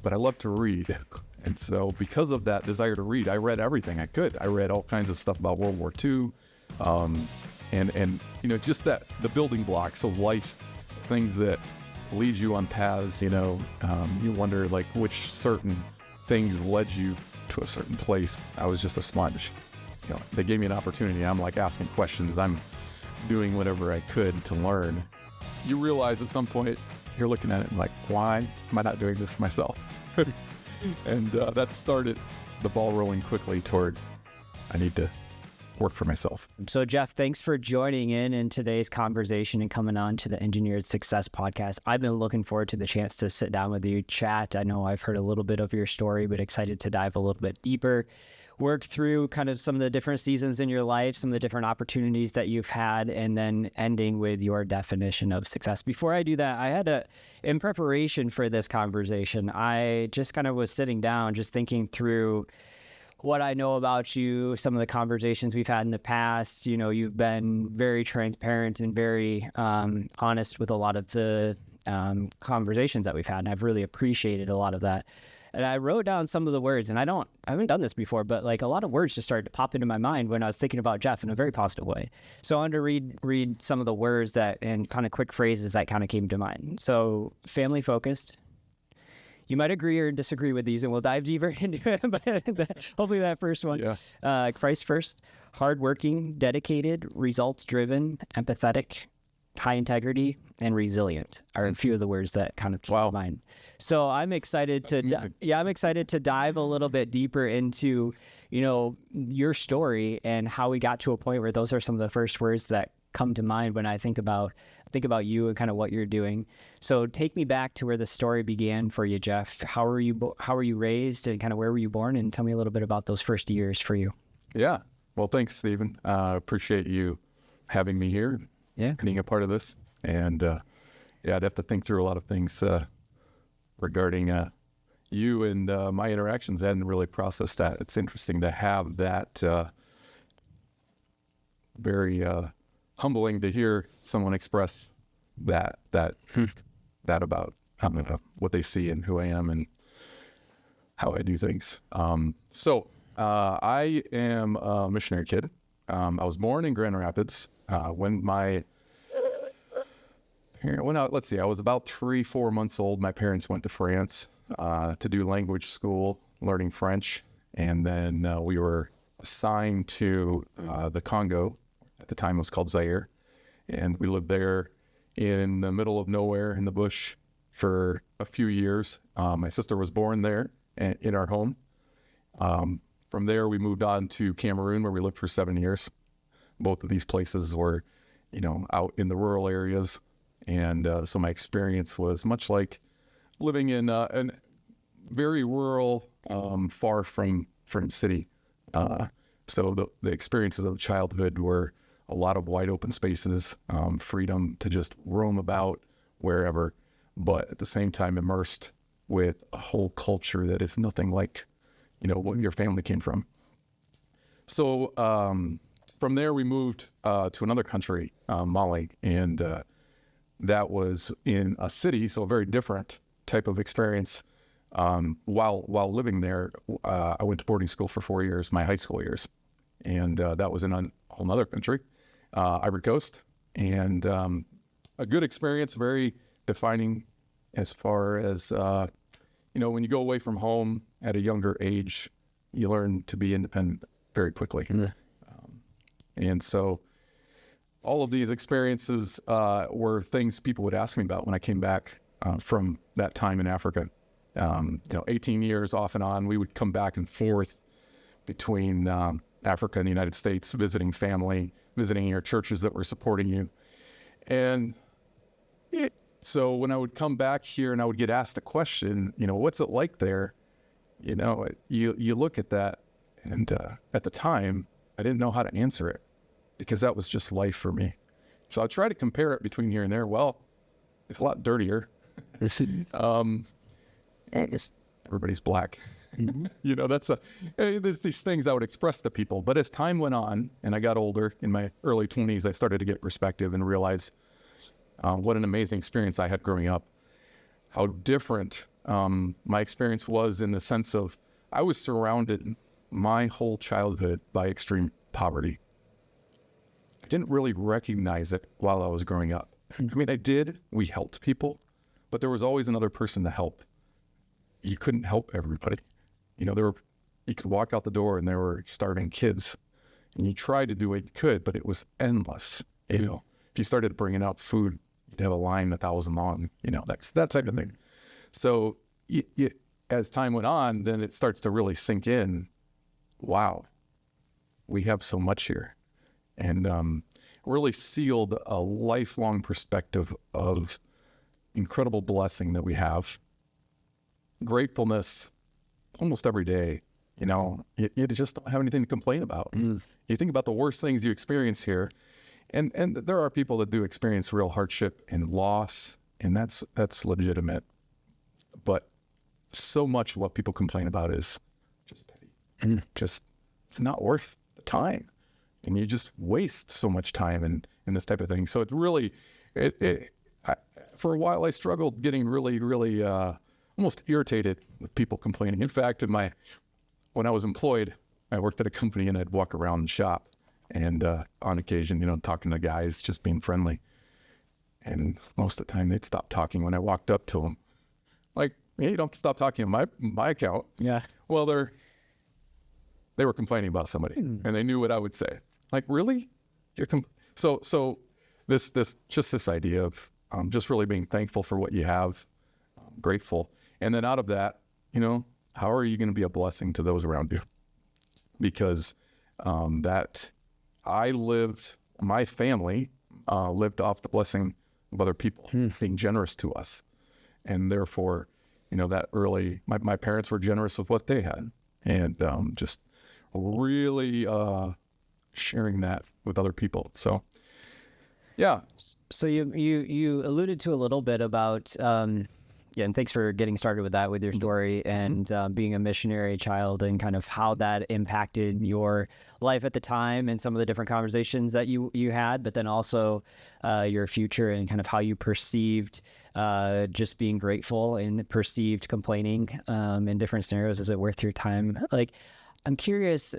but I love to read. And so because of that desire to read, I read everything I could. I read all kinds of stuff about World War II, and just the building blocks of life, things that lead you on paths, you wonder like which certain things led you to a certain place. I was just a sponge. They gave me an opportunity. I'm like asking questions. I'm doing whatever I could to learn. You realize at some point you're looking at it and like, why am I not doing this myself? And that started the ball rolling quickly toward, I need to work for myself. So Jeff, thanks for joining in today's conversation and coming on to the Engineered Success podcast. I've been looking forward to the chance to sit down with you, chat. I know I've heard a little bit of your story, but excited to dive a little bit deeper, work through kind of some of the different seasons in your life, some of the different opportunities that you've had, and then ending with your definition of success. Before I do that, in preparation for this conversation, I just kind of was sitting down, just thinking through what I know about you, some of the conversations we've had in the past. You've been very transparent and very honest with a lot of the conversations that we've had, and I've really appreciated a lot of that. And I wrote down some of the words, and I haven't done this before, but like a lot of words just started to pop into my mind when I was thinking about Jeff in a very positive way. So I wanted to read some of the words that and kind of quick phrases that kind of came to mind. So family focused. You might agree or disagree with these, and we'll dive deeper into it, but hopefully that first one. Yes. Christ first, hardworking, dedicated, results-driven, empathetic, high integrity, and resilient are a few of the words that kind of came to mind. So I'm excited to dive a little bit deeper into, your story and how we got to a point where those are some of the first words that come to mind when I think about you and kind of what you're doing. So take me back to where the story began for you, Jeff. How were you raised, and kind of where were you born? And tell me a little bit about those first years for you. Yeah. Well, thanks, Stephen. Appreciate you having me here. Yeah. Being a part of this. And I'd have to think through a lot of things regarding you and my interactions. I hadn't really processed that. It's interesting to have that very humbling to hear someone express that about what they see and who I am and how I do things. So I am a missionary kid. I was born in Grand Rapids. When I was about 3-4 months old, my parents went to France to do language school, learning French. And then we were assigned to the Congo. At the time it was called Zaire. And we lived there in the middle of nowhere in the bush for a few years. My sister was born there in our home. From there, we moved on to Cameroon, where we lived for 7 years. Both of these places were, out in the rural areas. And so my experience was much like living in a very rural, far from city. So the experiences of childhood were a lot of wide open spaces, freedom to just roam about wherever, but at the same time immersed with a whole culture that is nothing like, what your family came from. So from there, we moved to another country, Mali, and that was in a city, so a very different type of experience. While living there, I went to boarding school for 4 years, my high school years, and that was in a whole other country, Ivory Coast, and a good experience, very defining as far as, when you go away from home at a younger age, you learn to be independent very quickly. Mm-hmm. And so all of these experiences were things people would ask me about when I came back from that time in Africa. 18 years off and on, we would come back and forth between Africa and the United States, visiting family, visiting your churches that were supporting you. And so when I would come back here and I would get asked a question, what's it like there? You look at that, and at the time, I didn't know how to answer it because that was just life for me. So I try to compare it between here and there. Well, it's a lot dirtier. Everybody's black. Mm-hmm. There's these things I would express to people. But as time went on and I got older, in my early 20s, I started to get perspective and realize what an amazing experience I had growing up, how different my experience was in the sense of I was surrounded my whole childhood by extreme poverty. I didn't really recognize it while I was growing up. I mean, I did. We helped people, but there was always another person to help. You couldn't help everybody. You could walk out the door and there were starving kids, and you tried to do what you could, but it was endless. If you started bringing out food, you'd have a line 1,000 long, that type of thing. So as time went on, then it starts to really sink in. Wow, we have so much here. And really sealed a lifelong perspective of incredible blessing that we have. Gratefulness almost every day. You just don't have anything to complain about. You think about the worst things you experience here, and there are people that do experience real hardship and loss, and that's legitimate. But so much of what people complain about is just petty. It's not worth the time. And you just waste so much time in this type of thing. So it's really, for a while I struggled getting really, really almost irritated with people complaining. In fact, when I was employed, I worked at a company and I'd walk around the shop and on occasion, talking to guys, just being friendly. And most of the time they'd stop talking when I walked up to them. Like, hey, you don't stop talking on my account. Yeah. Well, they were complaining about somebody and they knew what I would say. Like, really? So this idea of just really being thankful for what you have, grateful. And then out of that, how are you going to be a blessing to those around you? Because my family lived off the blessing of other people, being generous to us. And therefore, that early, my parents were generous with what they had. And just really sharing that with other people. So, yeah. So you alluded to a little bit about, and thanks for getting started with that, with your story and being a missionary child and kind of how that impacted your life at the time and some of the different conversations that you had, but then also your future and kind of how you perceived just being grateful and perceived complaining in different scenarios. Is it worth your time? Like, I'm curious,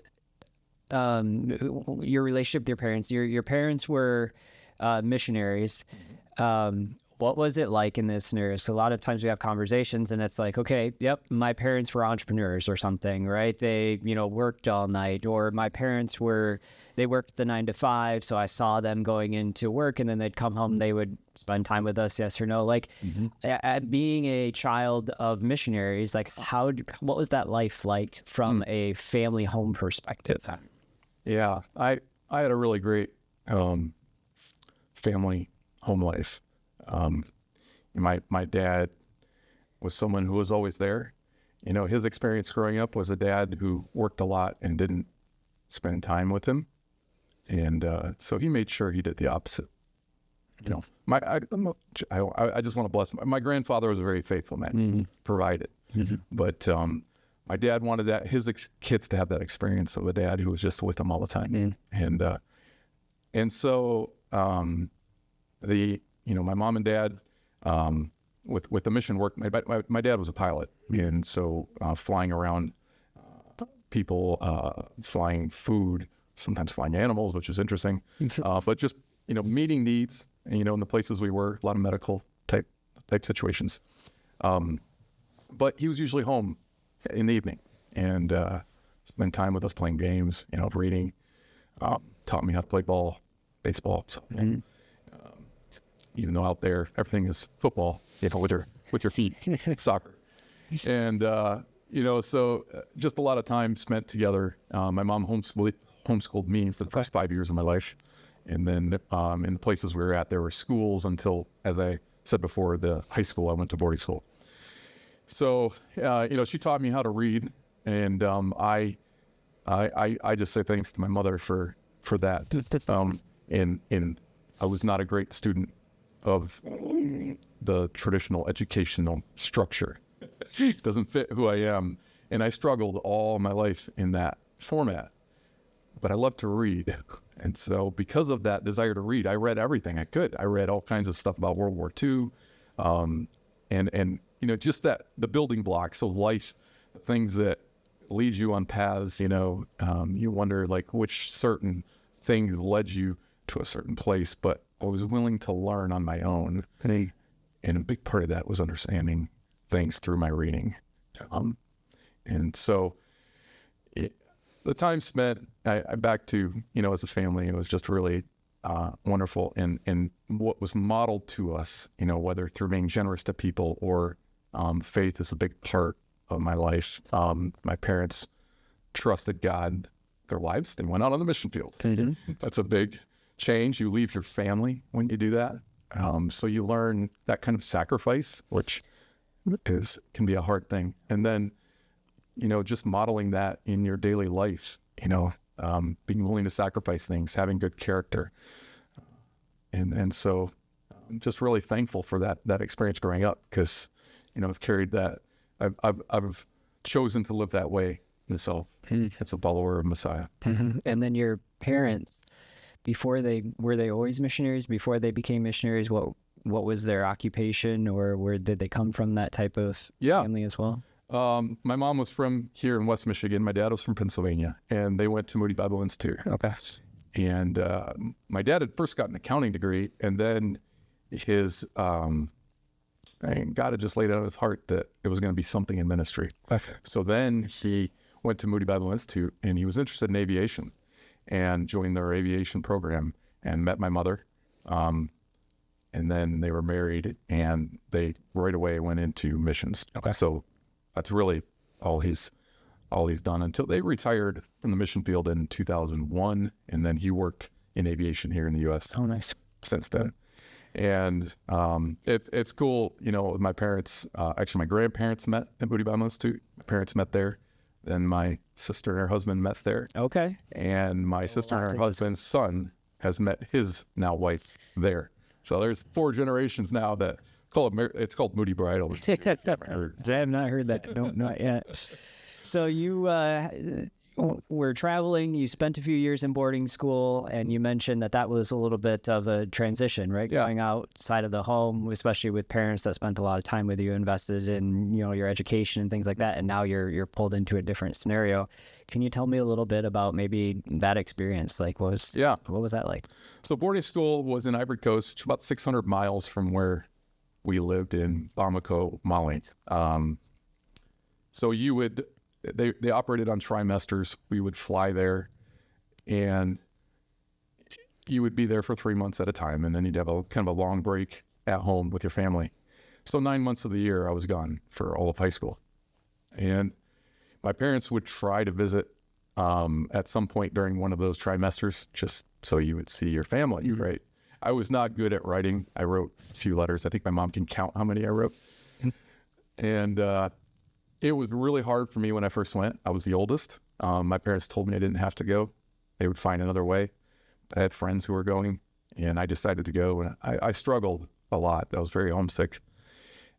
your relationship with your parents. Your parents were missionaries. What was it like in this scenario? So a lot of times we have conversations and it's like, okay, yep, my parents were entrepreneurs or something, right? They, worked all night, or my parents they worked the 9 to 5. So I saw them going into work and then they'd come home, they would spend time with us, yes or no. Like being a child of missionaries, like what was that life like from a family home perspective? Yeah, I had a really great family home life. My dad was someone who was always there. His experience growing up was a dad who worked a lot and didn't spend time with him. And so he made sure he did the opposite. I just want to bless my grandfather was a very faithful man, provided. But my dad wanted his kids to have that experience of a dad who was just with them all the time. And so my mom and dad, with the mission work, my dad was a pilot. And so flying around people, flying food, sometimes flying animals, which is interesting. But just, meeting needs, in the places we were, a lot of medical type situations. But he was usually home in the evening and spend time with us playing games, reading, taught me how to play baseball. So, even though out there everything is football, with your feet, soccer, and so just a lot of time spent together. My mom homeschooled me for the first 5 years of my life, and then in the places we were at, there were schools until, as I said before, the high school. I went to boarding school. So she taught me how to read, and I just say thanks to my mother for that. And I was not a great student of the traditional educational structure. It doesn't fit who I am. And I struggled all my life in that format. But I love to read. And so because of that desire to read, I read everything I could. I read all kinds of stuff about World War II. And just the building blocks of life, things that lead you on paths, you wonder like which certain things led you to a certain place, but I was willing to learn on my own. And a big part of that was understanding things through my reading. And so the time spent, I back to, as a family, it was just really wonderful. And what was modeled to us, whether through being generous to people or faith is a big part of my life. My parents trusted God their lives. They went out on the mission field. That's a big change. You leave your family when you do that. So you learn that kind of sacrifice, which can be a hard thing. And then, just modeling that in your daily life, being willing to sacrifice things, having good character. And so I'm just really thankful for that experience growing up because, I've carried that. I've chosen to live that way. And so it's a follower of Messiah. And then your parents, were they always missionaries? Before they became missionaries, what was their occupation, or where did they come from? That type of family as well. My mom was from here in West Michigan. My dad was from Pennsylvania, and they went to Moody Bible Institute. Okay. And my dad had first got an accounting degree, and then God had just laid it on his heart that it was going to be something in ministry. Okay. So then he went to Moody Bible Institute, and he was interested in aviation and joined their aviation program and met my mother. And then they were married, and they right away went into missions. Okay. So that's really all he's done until they retired from the mission field in 2001. And then he worked in aviation here in the U.S. Oh, nice. Since then. And it's cool, with my parents. Actually, my grandparents met at Moody Bible Institute. My parents met there. Then my sister and her husband met there. Okay. And my sister and her husband's son has met his now wife there. So there's 4 generations now that it's called Moody Bridal. I have not heard that. No, not yet. So you were traveling. You spent a few years in boarding school, and you mentioned that was a little bit of a transition, right? Yeah. Going outside of the home, especially with parents that spent a lot of time with you, invested in your education and things like that, and now you're pulled into a different scenario. Can you tell me a little bit about maybe that experience? Like, what was that like? So boarding school was in Ivory Coast, which is about 600 miles from where we lived in Bamako, Mali. So they operated on trimesters. We would fly there, and you would be there for 3 months at a time, and then you'd have a kind of a long break at home with your family. So 9 months of the year I was gone for all of high school. And my parents would try to visit at some point during one of those trimesters, just so you would see your family, right? I was not good at writing. I wrote a few letters. I think my mom can count how many I wrote. And it was really hard for me when I first went. I was the oldest. My parents told me I didn't have to go. They would find another way. I had friends who were going, and I decided to go. And I struggled a lot. I was very homesick.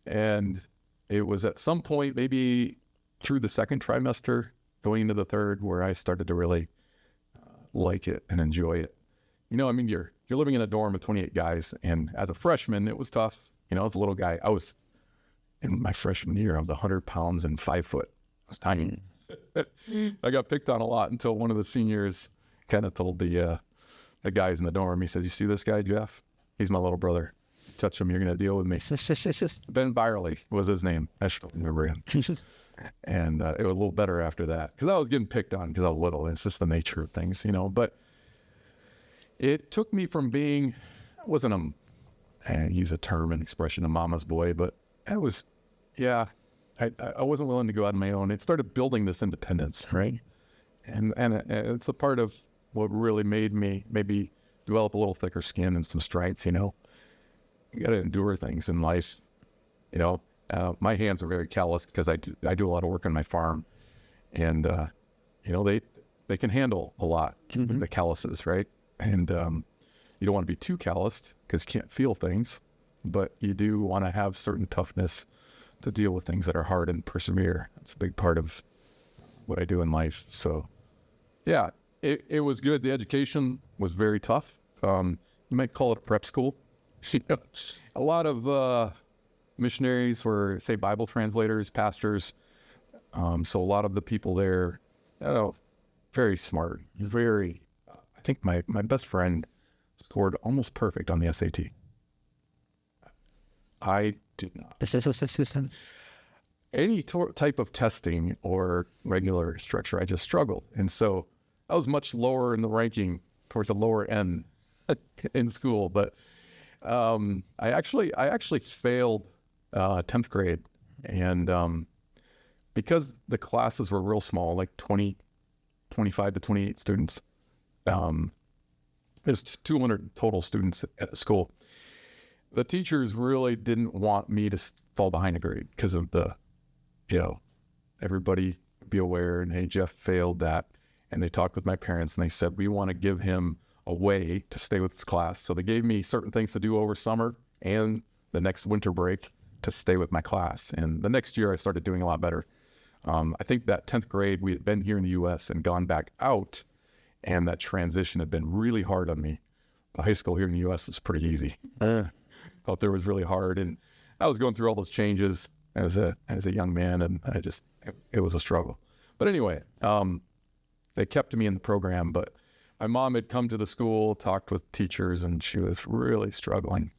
And it was at some point, maybe through the second trimester, going into the third, where I started to really like it and enjoy it. You're living in a dorm with 28 guys, and as a freshman, it was tough. As a little guy, in my freshman year, I was 100 pounds and 5 foot. I was tiny. I got picked on a lot until one of the seniors kind of told the guys in the dorm, he says, "You see this guy, Jeff? He's my little brother. Touch him, you're going to deal with me." Ben Byerly was his name. I still remember him. And it was a little better after that, because I was getting picked on because I was little. It's just the nature of things, But it took me from being, I wasn't I use a term and expression, a mama's boy, but I wasn't willing to go out on my own. It started building this independence, right? And it's a part of what really made me maybe develop a little thicker skin and some strength, You got to endure things in life, My hands are very calloused because I do a lot of work on my farm, and they can handle a lot, the calluses, right? And you don't want to be too calloused because you can't feel things, but you do want to have certain toughness to deal with things that are hard and persevere. That's a big part of what I do in life. So yeah, it was good. The education was very tough. You might call it a prep school. A lot of missionaries were, say, Bible translators, pastors. So a lot of the people there, very smart, I think my best friend scored almost perfect on the SAT. I did not. Any type of testing or regular structure, I just struggled. And so I was much lower in the ranking, towards the lower end in school. But I actually failed 10th grade. And because the classes were real small, like 25 to 28 students, there's 200 total students at the school. The teachers really didn't want me to fall behind a grade because of everybody be aware, and hey, Jeff failed that. And they talked with my parents and they said, we want to give him a way to stay with his class. So they gave me certain things to do over summer and the next winter break to stay with my class. And the next year I started doing a lot better. I think that 10th grade, we had been here in the U.S. and gone back out, and that transition had been really hard on me. The high school here in the U.S. was pretty easy. Out there was really hard, and I was going through all those changes as a young man, and it was a struggle. But anyway, they kept me in the program, but my mom had come to the school, talked with teachers, and she was really struggling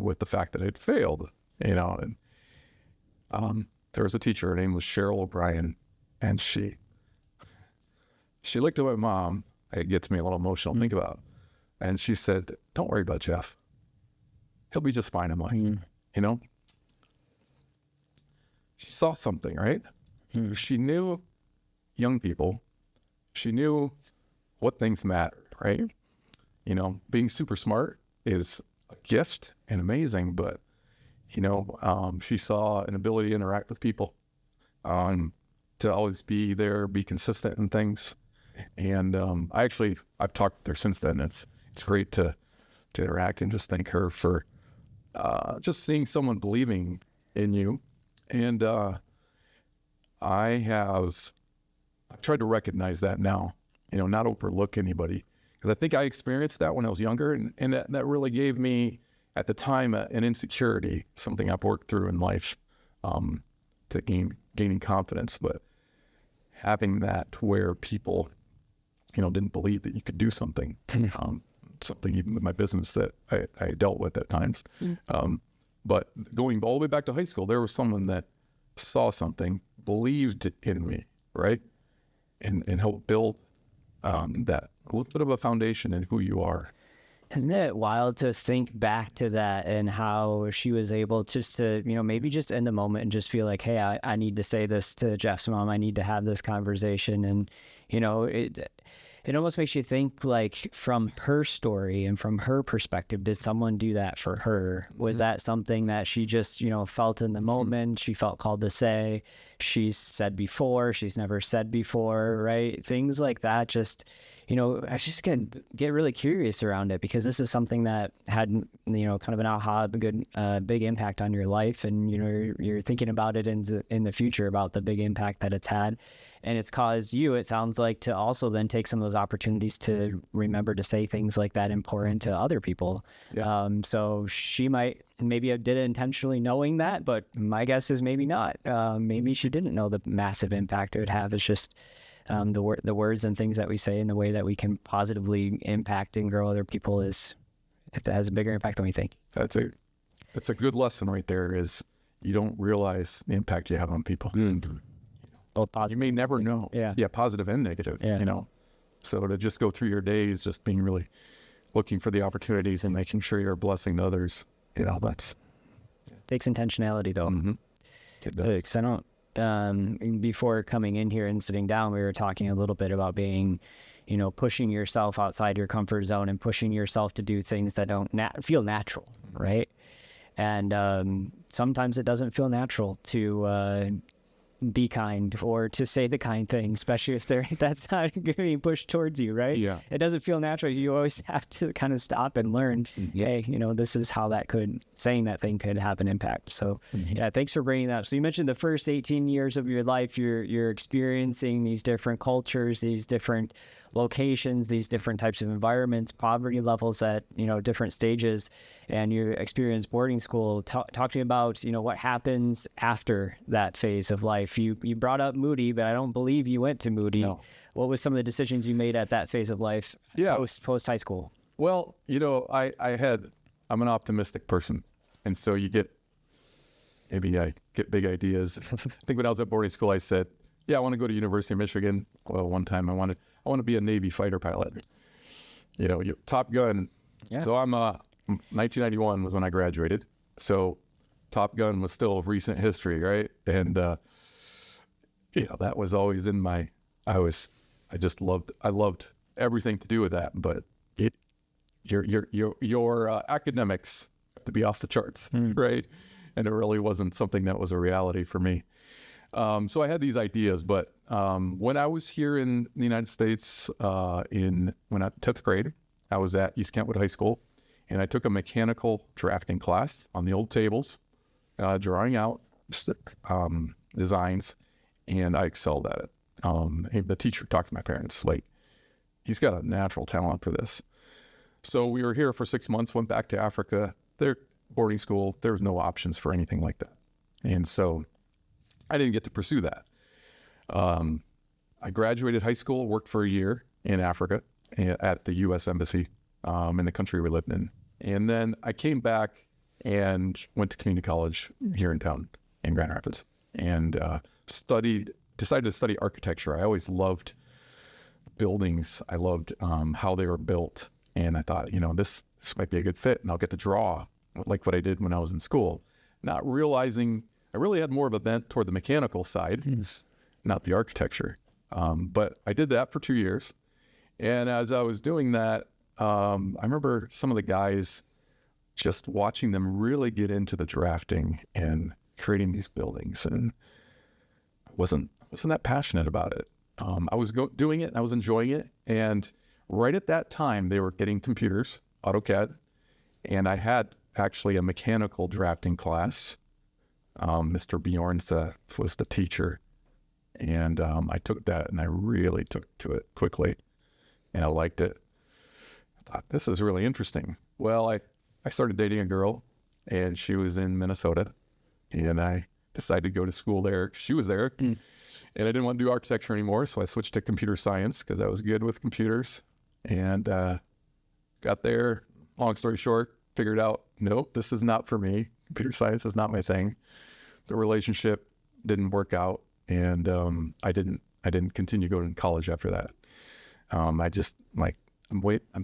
with the fact that I'd failed, and there was a teacher, her name was Cheryl O'Brien, and she looked at my mom. It gets me a little emotional to think about, and she said, don't worry about Jeff. He'll be just fine in life, She saw something, right? She knew young people. She knew what things mattered, right? Being super smart is a gift and amazing, but, she saw an ability to interact with people, to always be there, be consistent in things. And I've talked there since then. It's great to interact and just thank her for just seeing someone believing in you. And I've tried to recognize that now, not overlook anybody. Because I think I experienced that when I was younger, and that really gave me, at the time, an insecurity, something I've worked through in life to gaining confidence. But having that where people, didn't believe that you could do something, something even with my business that I dealt with at times. But going all the way back to high school, there was someone that saw something, believed in me, right? And helped build that a little bit of a foundation in who you are. Isn't it wild to think back to that and how she was able just to, maybe just in the moment and just feel like, hey, I need to say this to Jeff's mom. I need to have this conversation. And, it almost makes you think, like, from her story and from her perspective, did someone do that for her? Was that something that she just, felt in the moment? She felt called to say, she's said before, she's never said before, right? Things like that. Just, I just get really curious around it, because this is something that had, kind of an aha, big impact on your life. And, you're thinking about it in the future about the big impact that it's had. And it's caused you, it sounds like, to also then take some of those opportunities to remember to say things like that and pour into other people. Yeah. So she might maybe did it intentionally knowing that, but my guess is maybe not. Maybe she didn't know the massive impact it would have. It's just the words and things that we say and the way that we can positively impact and grow other people it has a bigger impact than we think. That's a good lesson right there, is you don't realize the impact you have on people. Both positive. You may never know. Yeah, positive and negative, So to just go through your days just being really looking for the opportunities and making sure you're blessing others, that's... Takes intentionality, though. Mm-hmm. It does. Because I don't... before coming in here and sitting down, we were talking a little bit about being, pushing yourself outside your comfort zone and pushing yourself to do things that don't feel natural, right? And sometimes it doesn't feel natural to be kind or to say the kind thing, especially if that's not being pushed towards you, right? Yeah. It doesn't feel natural. You always have to kind of stop and learn, hey, this is how saying that thing could have an impact. So yeah, thanks for bringing that up. So you mentioned the first 18 years of your life, you're experiencing these different cultures, these different locations, these different types of environments, poverty levels at, different stages, and you experience boarding school. Talk to me about, what happens after that phase of life. You brought up Moody, but I don't believe you went to Moody. No. What was some of the decisions you made at that phase of life? Yeah. Post high school? Well, I'm an optimistic person. And so I get big ideas. I think when I was at boarding school, I said, I want to go to University of Michigan. Well, one time I want to be a Navy fighter pilot. Top Gun. Yeah. So 1991 was when I graduated. So Top Gun was still recent history, right? And, that was always in I loved everything to do with that, but your academics have to be off the charts, right? And it really wasn't something that was a reality for me. So I had these ideas, but when I was here in the United States, when I was 10th grade, I was at East Kentwood High School, and I took a mechanical drafting class on the old tables, drawing out designs, and I excelled at it. The teacher talked to my parents, like, he's got a natural talent for this. So we were here for 6 months, went back to Africa. Their boarding school, there was no options for anything like that. And so I didn't get to pursue that. I graduated high school, worked for a year in Africa at the U.S. Embassy in the country we lived in. And then I came back and went to community college here in town in Grand Rapids and decided to study architecture. I always loved buildings. I loved how they were built. And I thought, this might be a good fit, and I'll get to draw like what I did when I was in school, not realizing I really had more of a bent toward the mechanical side, not the architecture. But I did that for 2 years. And as I was doing that, I remember some of the guys, just watching them really get into the drafting and creating these buildings, and I wasn't that passionate about it. I was doing it, and I was enjoying it. And right at that time, they were getting computers, AutoCAD, and I had actually a mechanical drafting class. Mr. Bjornsa was the teacher, and I took that, and I really took to it quickly, and I liked it. I thought, this is really interesting. Well, I started dating a girl, and she was in Minnesota, and I decided to go to school there. She was there, and I didn't want to do architecture anymore, so I switched to computer science because I was good with computers, and got there. Long story short, figured out, nope, this is not for me. Computer science is not my thing. The relationship didn't work out, and I didn't continue going to college after that. I'm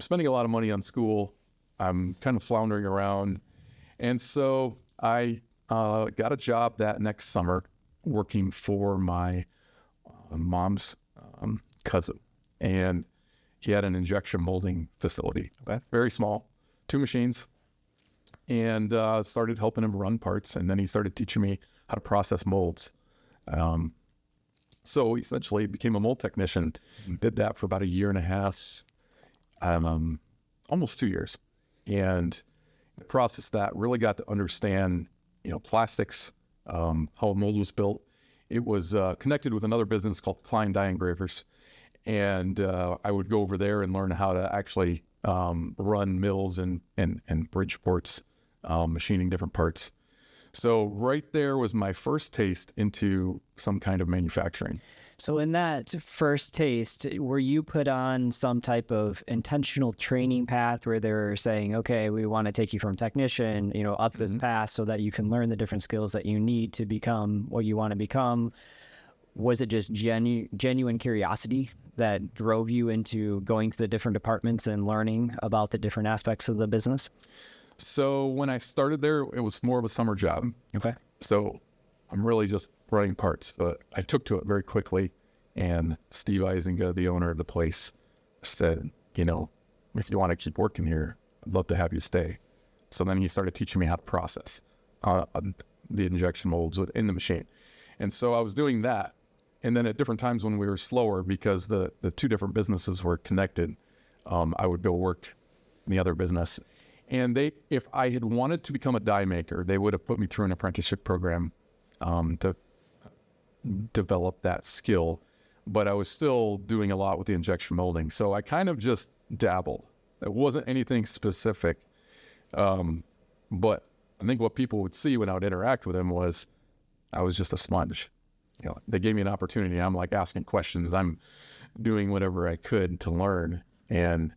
spending a lot of money on school. I'm kind of floundering around, and so I got a job that next summer working for my mom's cousin, and he had an injection molding facility, very small, 2 machines, and started helping him run parts, and then he started teaching me how to process molds. So essentially became a mold technician, did that for about 1.5 years, almost 2 years. And in the process of that, really got to understand, plastics, how a mold was built. It was connected with another business called Klein Die Engravers. And I would go over there and learn how to actually run mills and Bridgeports, machining different parts. So right there was my first taste into some kind of manufacturing. So in that first taste, were you put on some type of intentional training path where they're saying, okay, we want to take you from technician, up this path so that you can learn the different skills that you need to become what you want to become? Was it just genuine curiosity that drove you into going to the different departments and learning about the different aspects of the business? So when I started there, it was more of a summer job. Okay. So I'm really just running parts, but I took to it very quickly. And Steve Eisinga, the owner of the place, said, if you want to keep working here, I'd love to have you stay. So then he started teaching me how to process the injection molds in the machine. And so I was doing that. And then at different times when we were slower, because the two different businesses were connected, I would go work in the other business. And if I had wanted to become a die maker, they would have put me through an apprenticeship program to develop that skill. But I was still doing a lot with the injection molding. So I kind of just dabbled. It wasn't anything specific. But I think what people would see when I would interact with them was I was just a sponge. They gave me an opportunity. I'm like asking questions. I'm doing whatever I could to learn. And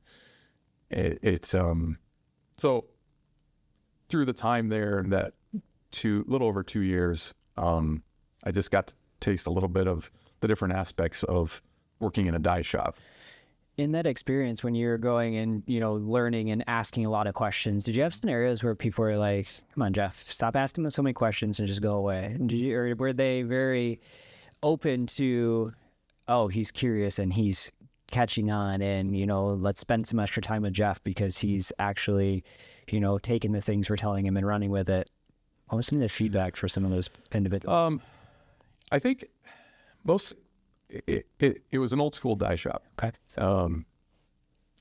so through the time there, that little over 2 years, I just got to taste a little bit of the different aspects of working in a die shop. In that experience, when you're going and, learning and asking a lot of questions, did you have scenarios where people were like, come on, Jeff, stop asking me so many questions and just go away? Or were they very open to, oh, he's curious and he's catching on and, let's spend some extra time with Jeff because he's actually, taking the things we're telling him and running with it? What was some of the feedback for some of those individuals? I think it was an old school die shop. Okay.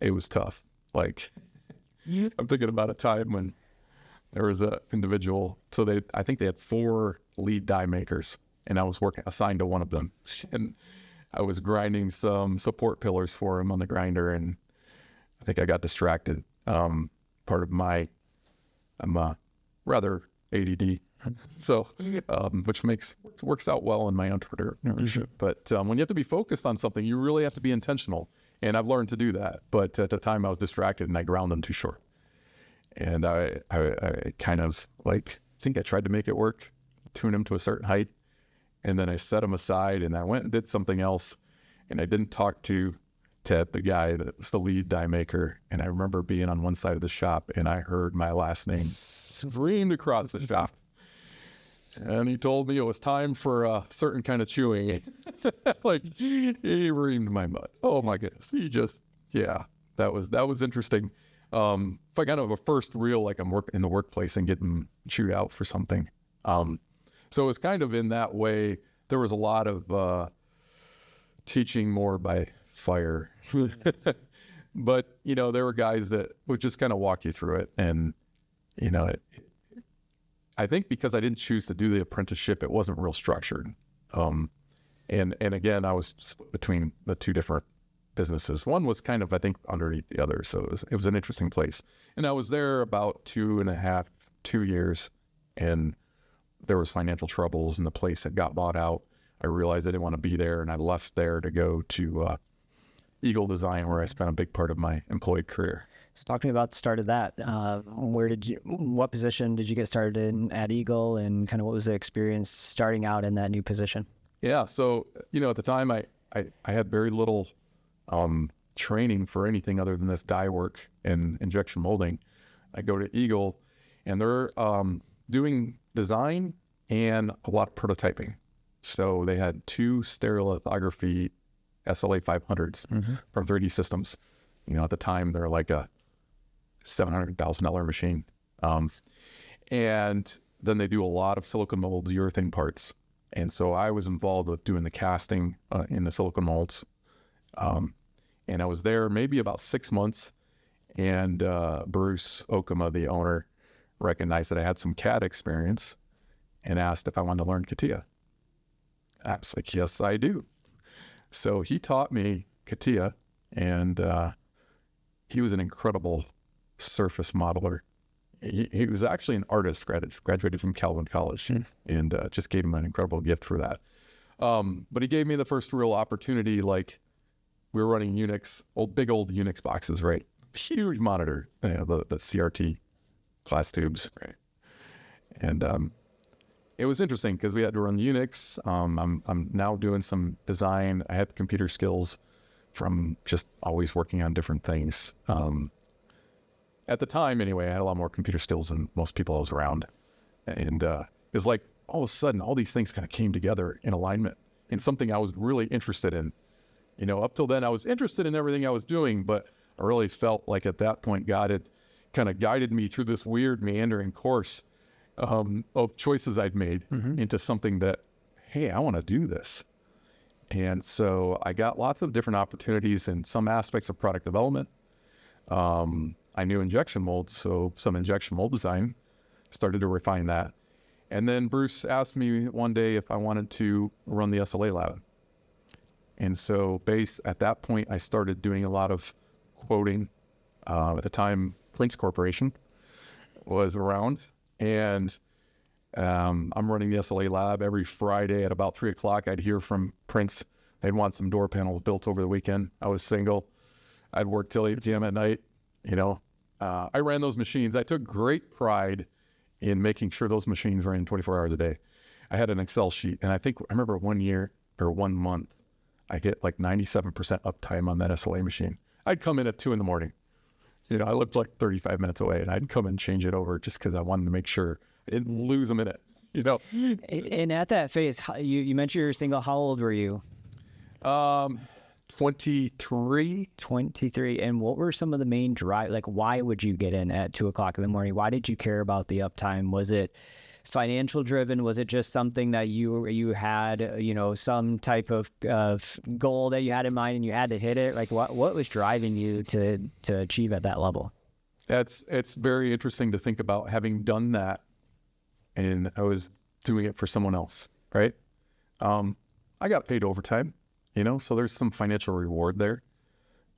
It was tough. Like, I'm thinking about a time when there was an individual. So I think they had 4 lead die makers, and I was assigned to one of them, and I was grinding some support pillars for him on the grinder, and I think I got distracted. I'm rather ADD. So, which works out well in my entrepreneurship. But when you have to be focused on something, you really have to be intentional. And I've learned to do that. But at the time I was distracted and I ground them too short. And I kind of think I tried to make it work, tune them to a certain height. And then I set them aside and I went and did something else. And I didn't talk to Ted, the guy that was the lead die maker. And I remember being on one side of the shop and I heard my last name screamed across the shop. And he told me it was time for a certain kind of chewing. He reamed my butt. Oh my goodness. That was interesting. If I kind of a first real, I'm in the workplace and getting chewed out for something. So it was kind of in that way. There was a lot of teaching more by fire. But, there were guys that would just kind of walk you through it. And, I think because I didn't choose to do the apprenticeship, it wasn't real structured. And again, I was split between the two different businesses. One was kind of, I think, underneath the other. So it was an interesting place. And I was there about 2 years, and there was financial troubles and the place had got bought out. I realized I didn't want to be there, and I left there to go to Eagle Design, where I spent a big part of my employed career. So talk to me about the start of that. What position did you get started in at Eagle, and kind of what was the experience starting out in that new position? Yeah. So, at the time I had very little training for anything other than this die work and injection molding. I go to Eagle and they're doing design and a lot of prototyping. So they had 2 stereolithography SLA 500s from 3D Systems. At the time they're like a $700,000 machine. And then they do a lot of silicone molds, urethane parts. And so I was involved with doing the casting in the silicone molds. And I was there maybe about 6 months. And Bruce Okama, the owner, recognized that I had some CAD experience and asked if I wanted to learn CATIA. I was like, yes, I do. So he taught me CATIA, and he was an incredible surface modeler. He was actually an artist, graduated from Calvin College, and just gave him an incredible gift for that. But he gave me the first real opportunity. Like, we were running Unix, big old Unix boxes, right? Huge monitor, the CRT glass tubes, right? And it was interesting because we had to run Unix. I'm now doing some design. I had computer skills from just always working on different things. At the time, anyway, I had a lot more computer skills than most people I was around. And it was like all of a sudden, all these things kind of came together in alignment in something I was really interested in. Up till then, I was interested in everything I was doing, but I really felt like at that point, God had kind of guided me through this weird meandering course of choices I'd made into something that hey, I want to do this. And so I got lots of different opportunities in some aspects of product development. I knew injection molds, so some injection mold design, started to refine that. And then Bruce asked me one day if I wanted to run the SLA lab. And so at that point, I started doing a lot of quoting. At the time, Prince Corporation was around, and I'm running the SLA lab every Friday at about 3 o'clock. I'd hear from Prince. They'd want some door panels built over the weekend. I was single. I'd work till 8 p.m. at night. I ran those machines. I took great pride in making sure those machines ran 24 hours a day. I had an Excel sheet, and I remember 1 year or 1 month, I get like 97% uptime on that SLA machine. I'd come in at 2 a.m. I lived like 35 minutes away, and I'd come and change it over just because I wanted to make sure I didn't lose a minute. And at that phase, you mentioned you were single. How old were you? 23. 23. And what were some of the main drive? Like, why would you get in at 2 o'clock in the morning? Why did you care about the uptime? Was it financial driven? Was it just something that you had, some type of goal that you had in mind and you had to hit it? Like, what was driving you to achieve at that level? It's very interesting to think about having done that, and I was doing it for someone else, right? I got paid overtime, so there's some financial reward there,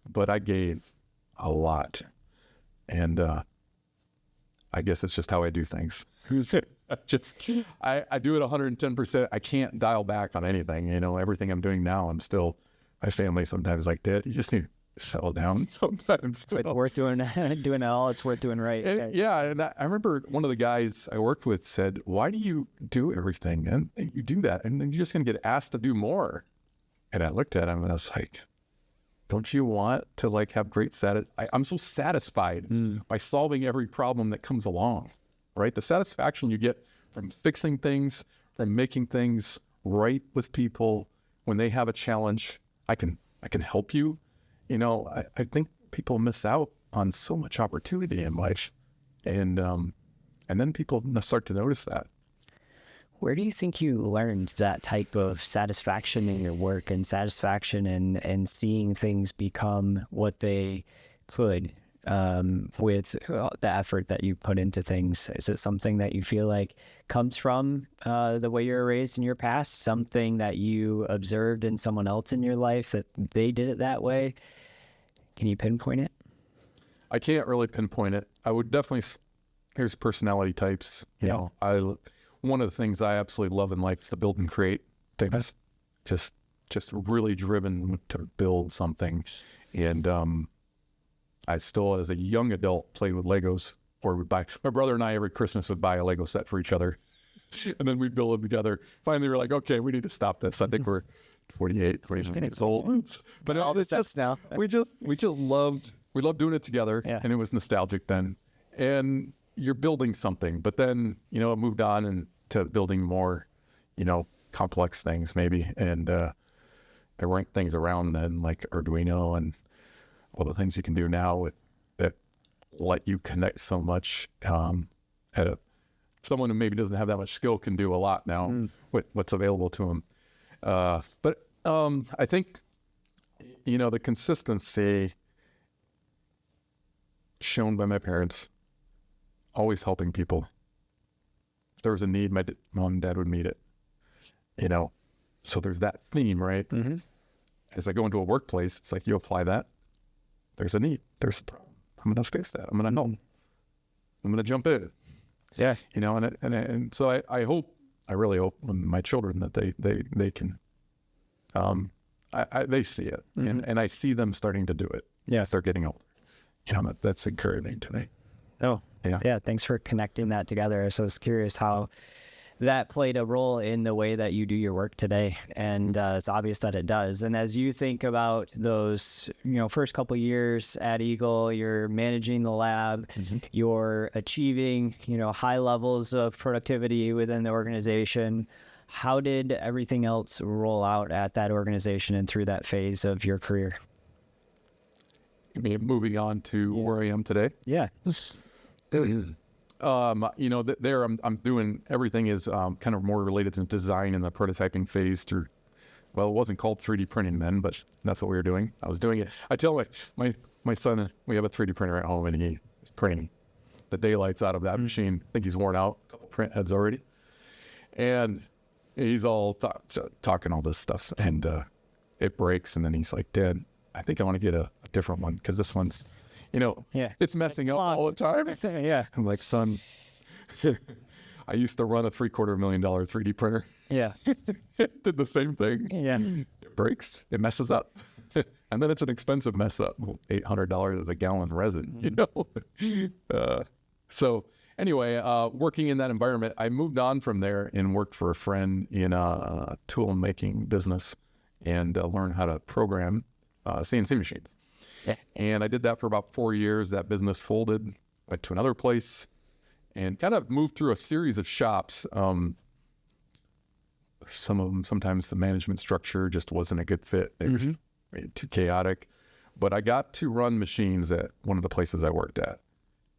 but I gave a lot, and I guess it's just how I do things. I do it 110%. I can't dial back on anything. Everything I'm doing now, my family sometimes like, Dad, you just need to settle down sometimes. It's worth doing it all. It's worth doing right. And I remember one of the guys I worked with said, why do you do everything? And you do that, and then you're just going to get asked to do more. And I looked at him and I was like, don't you want to have great I'm so satisfied by solving every problem that comes along, right? The satisfaction you get from fixing things, from making things right with people when they have a challenge. I can help you. I think people miss out on so much opportunity in life, and then people start to notice that. Where do you think you learned that type of satisfaction in your work and satisfaction in seeing things become what they could with the effort that you put into things? Is it something that you feel like comes from the way you were raised in your past, something that you observed in someone else in your life that they did it that way? Can you pinpoint it? I can't really pinpoint it. I would definitely, here's personality types. One of the things I absolutely love in life is to build and create things. Just really driven to build something. And I still, as a young adult, played with Legos, or my brother and I every Christmas would buy a Lego set for each other. And then we'd build them together. Finally, we're like, okay, we need to stop this. I think we're 28, 29 years old. But it's just now. we loved doing it together, and it was nostalgic then. And you're building something, but then, it moved on into building more, complex things maybe. And there weren't things around then like Arduino and all the things you can do now that let you connect so much. Someone who maybe doesn't have that much skill can do a lot now with what's available to them. But I think, the consistency shown by my parents, always helping people. If there was a need, my mom and dad would meet it. So there's that theme, right? Mm-hmm. As I go into a workplace, it's like you apply that. There's a need. There's a problem. I'm going to fix that. I'm going to help. I'm going to jump in. Yeah. And so I hope, I really hope when my children that they can, they see it, and I see them starting to do it. Yeah. As they're getting older. That's encouraging to me. Oh, yeah. Thanks for connecting that together. So I was curious how that played a role in the way that you do your work today. And it's obvious that it does. And as you think about those, first couple of years at Eagle, you're managing the lab, you're achieving, high levels of productivity within the organization. How did everything else roll out at that organization and through that phase of your career? Moving on to where I am today. Yeah. There I'm doing everything is kind of more related to design in the prototyping phase through. Well, it wasn't called 3D printing then, but that's what we were doing. I was doing it. I tell my son, we have a 3D printer at home, and he's printing the daylights out of that machine. I think he's worn out a couple print heads already, and he's all talking all this stuff, and it breaks, and then he's like, "Dad, I think I want to get a different one because this one's, it's messing up all the time." Yeah. I'm like, "Son, I used to run a $750,000 3D printer. Yeah. It did the same thing. Yeah. It breaks, it messes up, and then it's an expensive mess up. $800 a gallon resin, So anyway, working in that environment, I moved on from there and worked for a friend in a tool making business and learned how to program CNC machines. Yeah. And I did that for about 4 years. That business folded, went to another place, and kind of moved through a series of shops. Some of them, sometimes the management structure just wasn't a good fit. It was too chaotic. But I got to run machines at one of the places I worked at.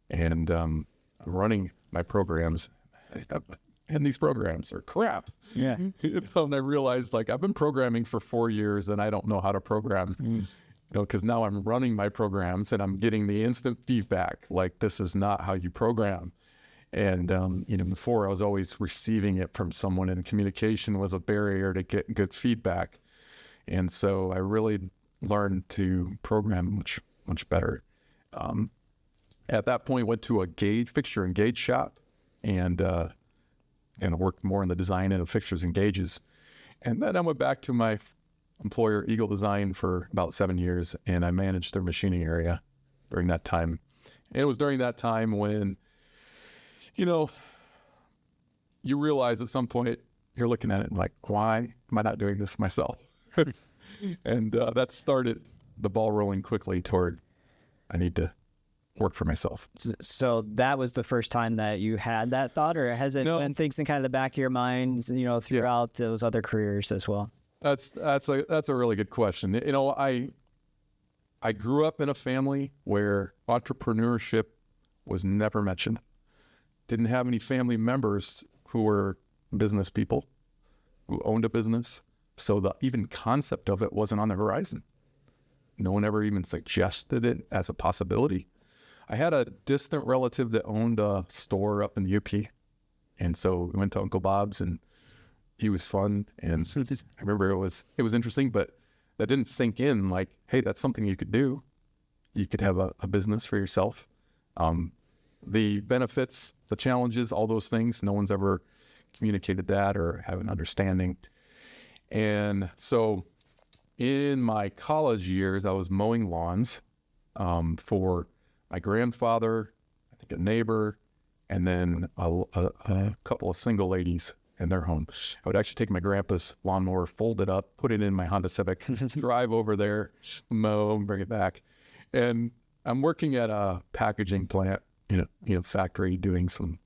And I'm running my programs. And these programs are crap. Yeah. And I realized, I've been programming for 4 years and I don't know how to program. Because now I'm running my programs and I'm getting the instant feedback. This is not how you program. And, before I was always receiving it from someone, and communication was a barrier to get good feedback. And so I really learned to program much, much better. At that point, went to a fixture and gauge shop and worked more in the design of fixtures and gauges. And then I went back to my employer, Eagle Design, for about 7 years, and I managed their machining area during that time. And it was during that time when, you realize at some point you're looking at it and why am I not doing this myself? And that started the ball rolling quickly toward, I need to work for myself. So that was the first time that you had that thought, or has it been things in kind of the back of your mind, throughout those other careers as well? That's a really good question. I grew up in a family where entrepreneurship was never mentioned. Didn't have any family members who were business people, who owned a business. So the even concept of it wasn't on the horizon. No one ever even suggested it as a possibility. I had a distant relative that owned a store up in the UP. And so we went to Uncle Bob's, and he was fun. And I remember it was interesting, but that didn't sink in hey, that's something you could do. You could have a business for yourself. The benefits, the challenges, all those things, no one's ever communicated that or have an understanding. And so in my college years, I was mowing lawns for my grandfather, I think a neighbor, and then a couple of single ladies in their home. I would actually take my grandpa's lawnmower, fold it up, put it in my Honda Civic, drive over there, mow, and bring it back. And I'm working at a packaging plant, factory, doing some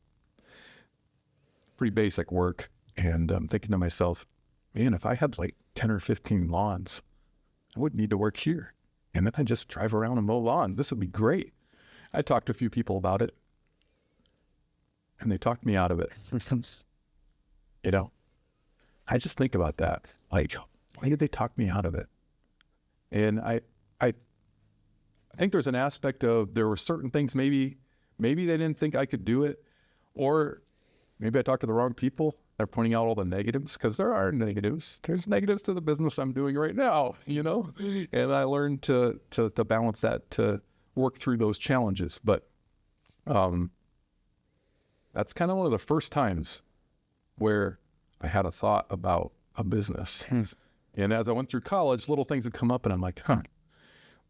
pretty basic work. And I'm thinking to myself, man, if I had 10 or 15 lawns, I wouldn't need to work here. And then I just drive around and mow lawns. This would be great. I talked to a few people about it, and they talked me out of it. I just think about that. Why did they talk me out of it? And I think there's an aspect of, there were certain things, maybe they didn't think I could do it, or maybe I talked to the wrong people. They're pointing out all the negatives, because there are negatives. There's negatives to the business I'm doing right now, and I learned to balance that, to work through those challenges. But that's kind of one of the first times where I had a thought about a business. And as I went through college, little things would come up, and I'm like,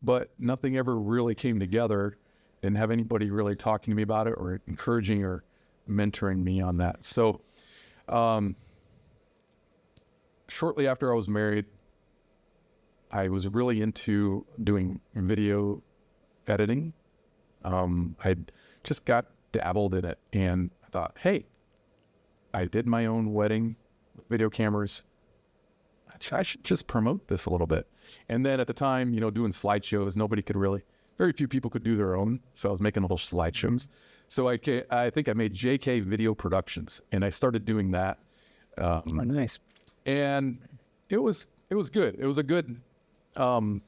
but nothing ever really came together. Didn't have anybody really talking to me about it or encouraging or mentoring me on that. So shortly after I was married, I was really into doing video editing. I'd just got dabbled in it, and I thought, hey, I did my own wedding with video cameras. I should just promote this a little bit. And then at the time, doing slideshows, nobody could really very few people could do their own. So I was making little slideshows. So I think I made JK Video Productions, and I started doing that. Nice. And it was good. It was a good kind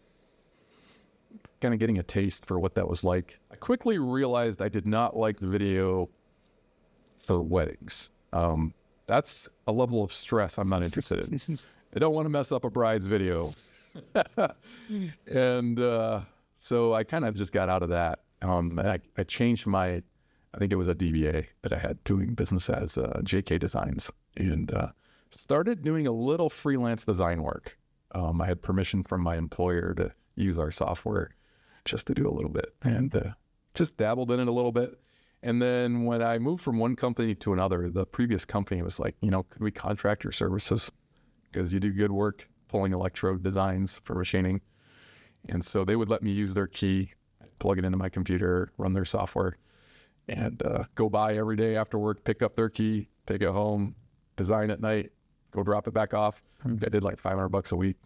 of getting a taste for what that was like. I quickly realized I did not like the video for weddings. That's a level of stress I'm not interested in. I don't want to mess up a bride's video. And so I kind of just got out of that. I changed I think it was a DBA that I had doing business as JK Designs, and started doing a little freelance design work. I had permission from my employer to use our software just to do a little bit, and just dabbled in it a little bit. And then when I moved from one company to another, the previous company was like, could we contract your services? Because you do good work pulling electrode designs for machining. And so they would let me use their key, plug it into my computer, run their software, and go by every day after work, pick up their key, take it home, design at night, go drop it back off. I did like $500 a week,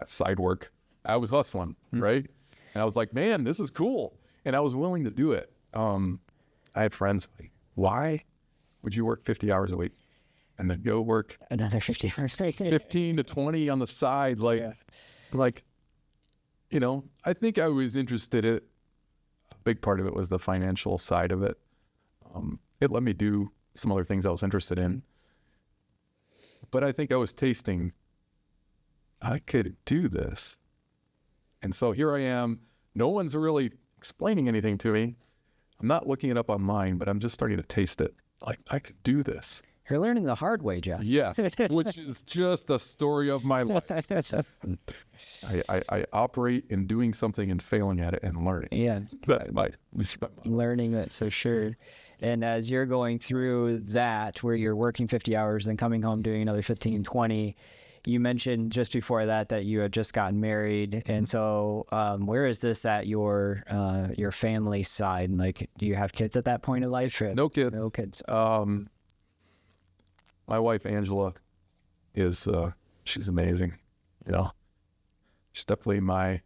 side work. I was hustling, right? And I was like, man, this is cool. And I was willing to do it. I had friends like, why would you work 50 hours a week and then go work another 50 hours? 15 to 20 on the side? I think I was interested in, a big part of it was the financial side of it. It let me do some other things I was interested in. But I think I was tasting, I could do this. And so here I am. No one's really explaining anything to me. I'm not looking it up online, but I'm just starting to taste it. Like, I could do this. You're learning the hard way, Jeff. Yes, which is just a story of my life. I operate in doing something and failing at it and learning. Yeah. That's my learning it, for sure. And as you're going through that, where you're working 50 hours, then coming home doing another 15, 20, you mentioned just before that you had just gotten married. And so where is this at your family side? Like, do you have kids at that point in life? No kids. No kids. My wife, Angela, is, she's amazing. She's definitely my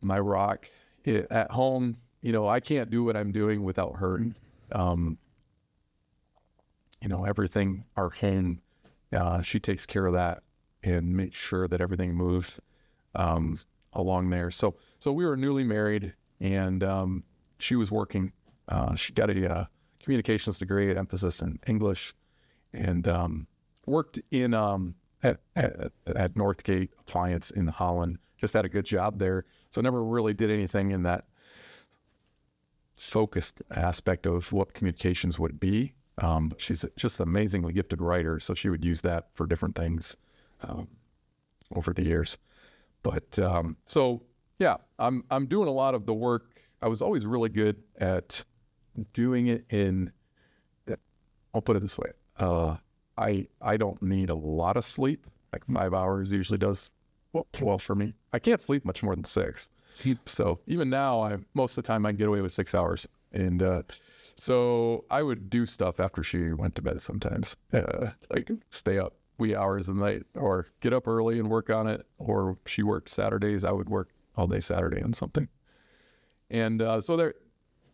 rock at home. I can't do what I'm doing without her. Everything, our home, she takes care of that and makes sure that everything moves along there. So we were newly married, and she was working. She got a communications degree, at emphasis in English, and worked in at Northgate Appliance in Holland. Just had a good job there. So never really did anything in that focused aspect of what communications would be. She's just an amazingly gifted writer, so she would use that for different things over the years. But so yeah, I'm doing a lot of the work. I was always really good at doing it in, I'll put it this way. I don't need a lot of sleep. Like 5 hours usually does well for me. I can't sleep much more than 6. So even now, most of the time I can get away with 6 hours. And so I would do stuff after she went to bed sometimes, like stay up wee hours of the night, or get up early and work on it. Or she worked Saturdays, I would work all day Saturday on something. And so they're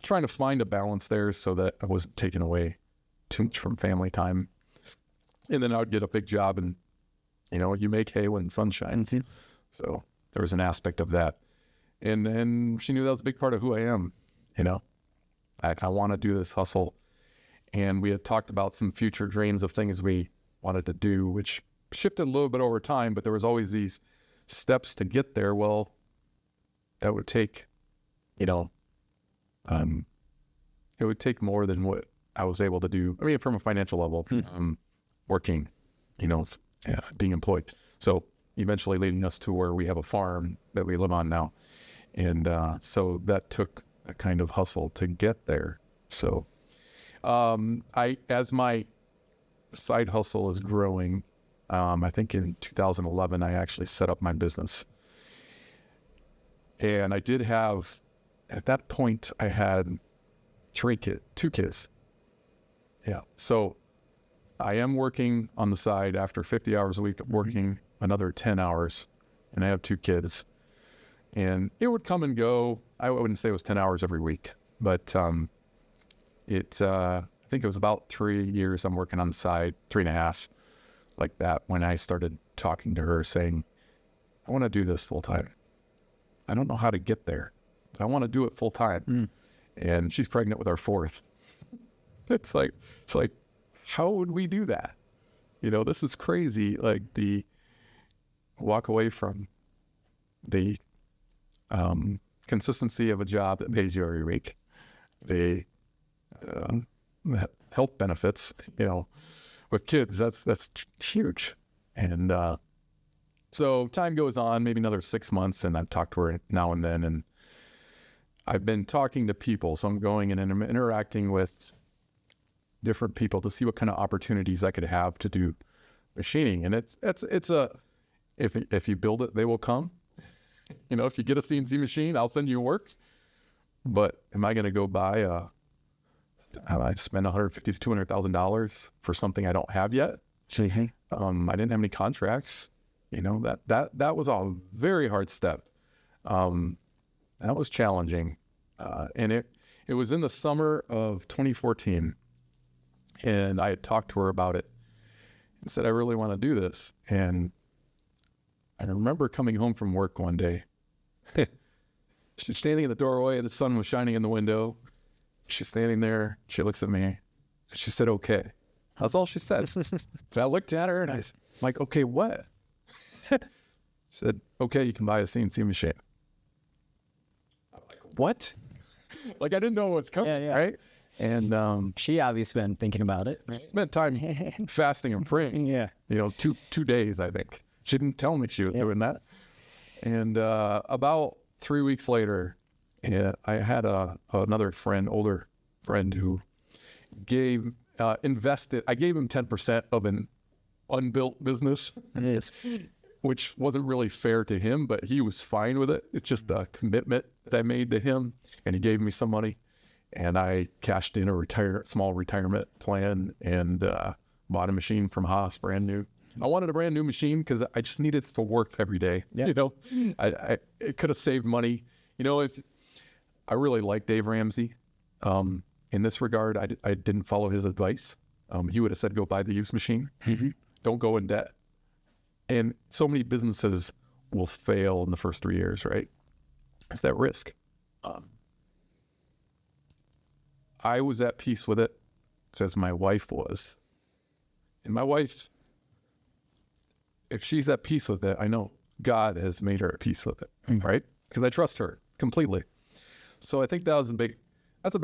trying to find a balance there so that I wasn't taking away too much from family time. And then I would get a big job, and you make hay when the sun shines. So there was an aspect of that. And she knew that was a big part of who I am. I want to do this hustle. And we had talked about some future dreams of things we wanted to do, which shifted a little bit over time, but there was always these steps to get there. Well, that would take, it would take more than what I was able to do. I mean, from a financial level, working, being employed. So eventually leading us to where we have a farm that we live on now. And so that took a kind of hustle to get there. So as my side hustle is growing, I think in 2011, I actually set up my business. And I did have, at that point, I had 2 kids. Yeah. So I am working on the side after 50 hours a week, working another 10 hours, and I have 2 kids. And it would come and go. I wouldn't say it was 10 hours every week, but I think it was about 3 years I'm working on the side, 3.5, like that, when I started talking to her saying, I want to do this full time. I don't know how to get there. I want to do it full time. And she's pregnant with our 4th. It's like, how would we do that? This is crazy. Like, the walk away from the consistency of a job that pays you every week, the health benefits, with kids, that's huge. And so time goes on, maybe another 6 months, and I've talked to her now and then, and I've been talking to people. So I'm going and I'm interacting with different people to see what kind of opportunities I could have to do machining. And if you build it, they will come. If you get a CNC machine, I'll send you works. But am I going to go buy I spend $150,000 to $200,000 for something I don't have yet? I didn't have any contracts. That was a very hard step. That was challenging. And it was in the summer of 2014. And I had talked to her about it and said, I really want to do this. And I remember coming home from work one day. She's standing in the doorway. The sun was shining in the window. She's standing there. She looks at me. And she said, okay. That's all she said. And I looked at her and I'm like, okay, what? She said, okay, you can buy a CNC machine. I'm like, what? Like, I didn't know what's coming, right? And she obviously been thinking about it. She spent time fasting and praying. Yeah. 2 days, I think. She didn't tell me she was doing that. And about 3 weeks later, I had another friend, older friend, who invested. I gave him 10% of an unbuilt business, which wasn't really fair to him, but he was fine with it. It's just a commitment that I made to him, and he gave me some money. And I cashed in a small retirement plan and bought a machine from Haas, brand new. I wanted a brand new machine because I just needed it to work every day. Yeah. It could have saved money. If I really like Dave Ramsey. In this regard, I didn't follow his advice. He would have said, go buy the used machine. Don't go in debt. And so many businesses will fail in the first 3 years, right? It's that risk. I was at peace with it because my wife was. And my wife, if she's at peace with it, I know God has made her at peace with it, right? Because I trust her completely. So I think that's a big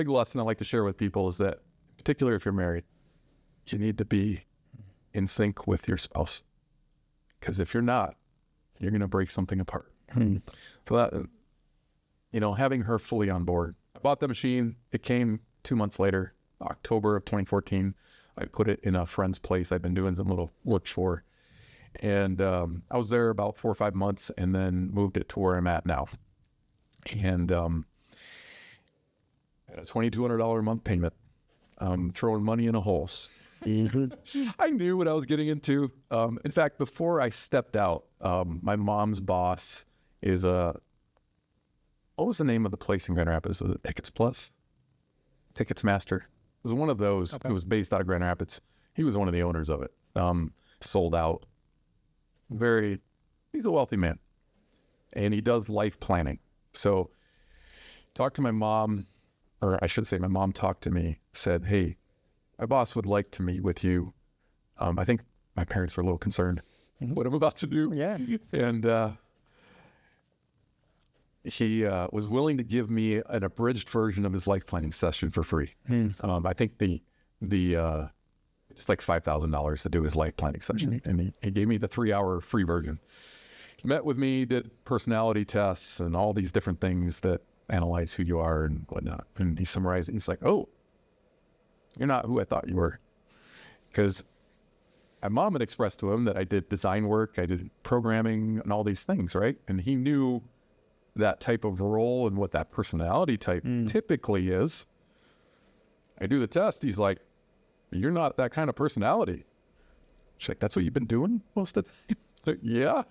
lesson I like to share with people, is that, particularly if you're married, you need to be in sync with your spouse. Because if you're not, you're going to break something apart. So that, having her fully on board. I bought the machine. It came 2 months later, October of 2014. I put it in a friend's place I've been doing some little work for. And I was there about 4 or 5 months and then moved it to where I'm at now. And at a $2,200 a month payment, throwing money in a hole. I knew what I was getting into. In fact, before I stepped out, my mom's boss is what was the name of the place in Grand Rapids? Was it Tickets Plus? Tickets Master. It was one of those. Okay. It was based out of Grand Rapids. He was one of the owners of it. Sold out. He's a wealthy man. And he does life planning. So talked to my mom, or I should say my mom talked to me, said, hey, my boss would like to meet with you. I think my parents were a little concerned what I'm about to do. Yeah. And he was willing to give me an abridged version of his life planning session for free. I think it's like $5,000 to do his life planning session. And he gave me the 3-hour free version. He met with me, did personality tests and all these different things that analyze who you are and whatnot. And he summarized it. He's like, oh, you're not who I thought you were. Because my mom had expressed to him that I did design work, I did programming and all these things, right? And he knew that type of role and what that personality type typically is. I do the test. He's like, you're not that kind of personality. She's like, that's what you've been doing most of the time? Like, yeah.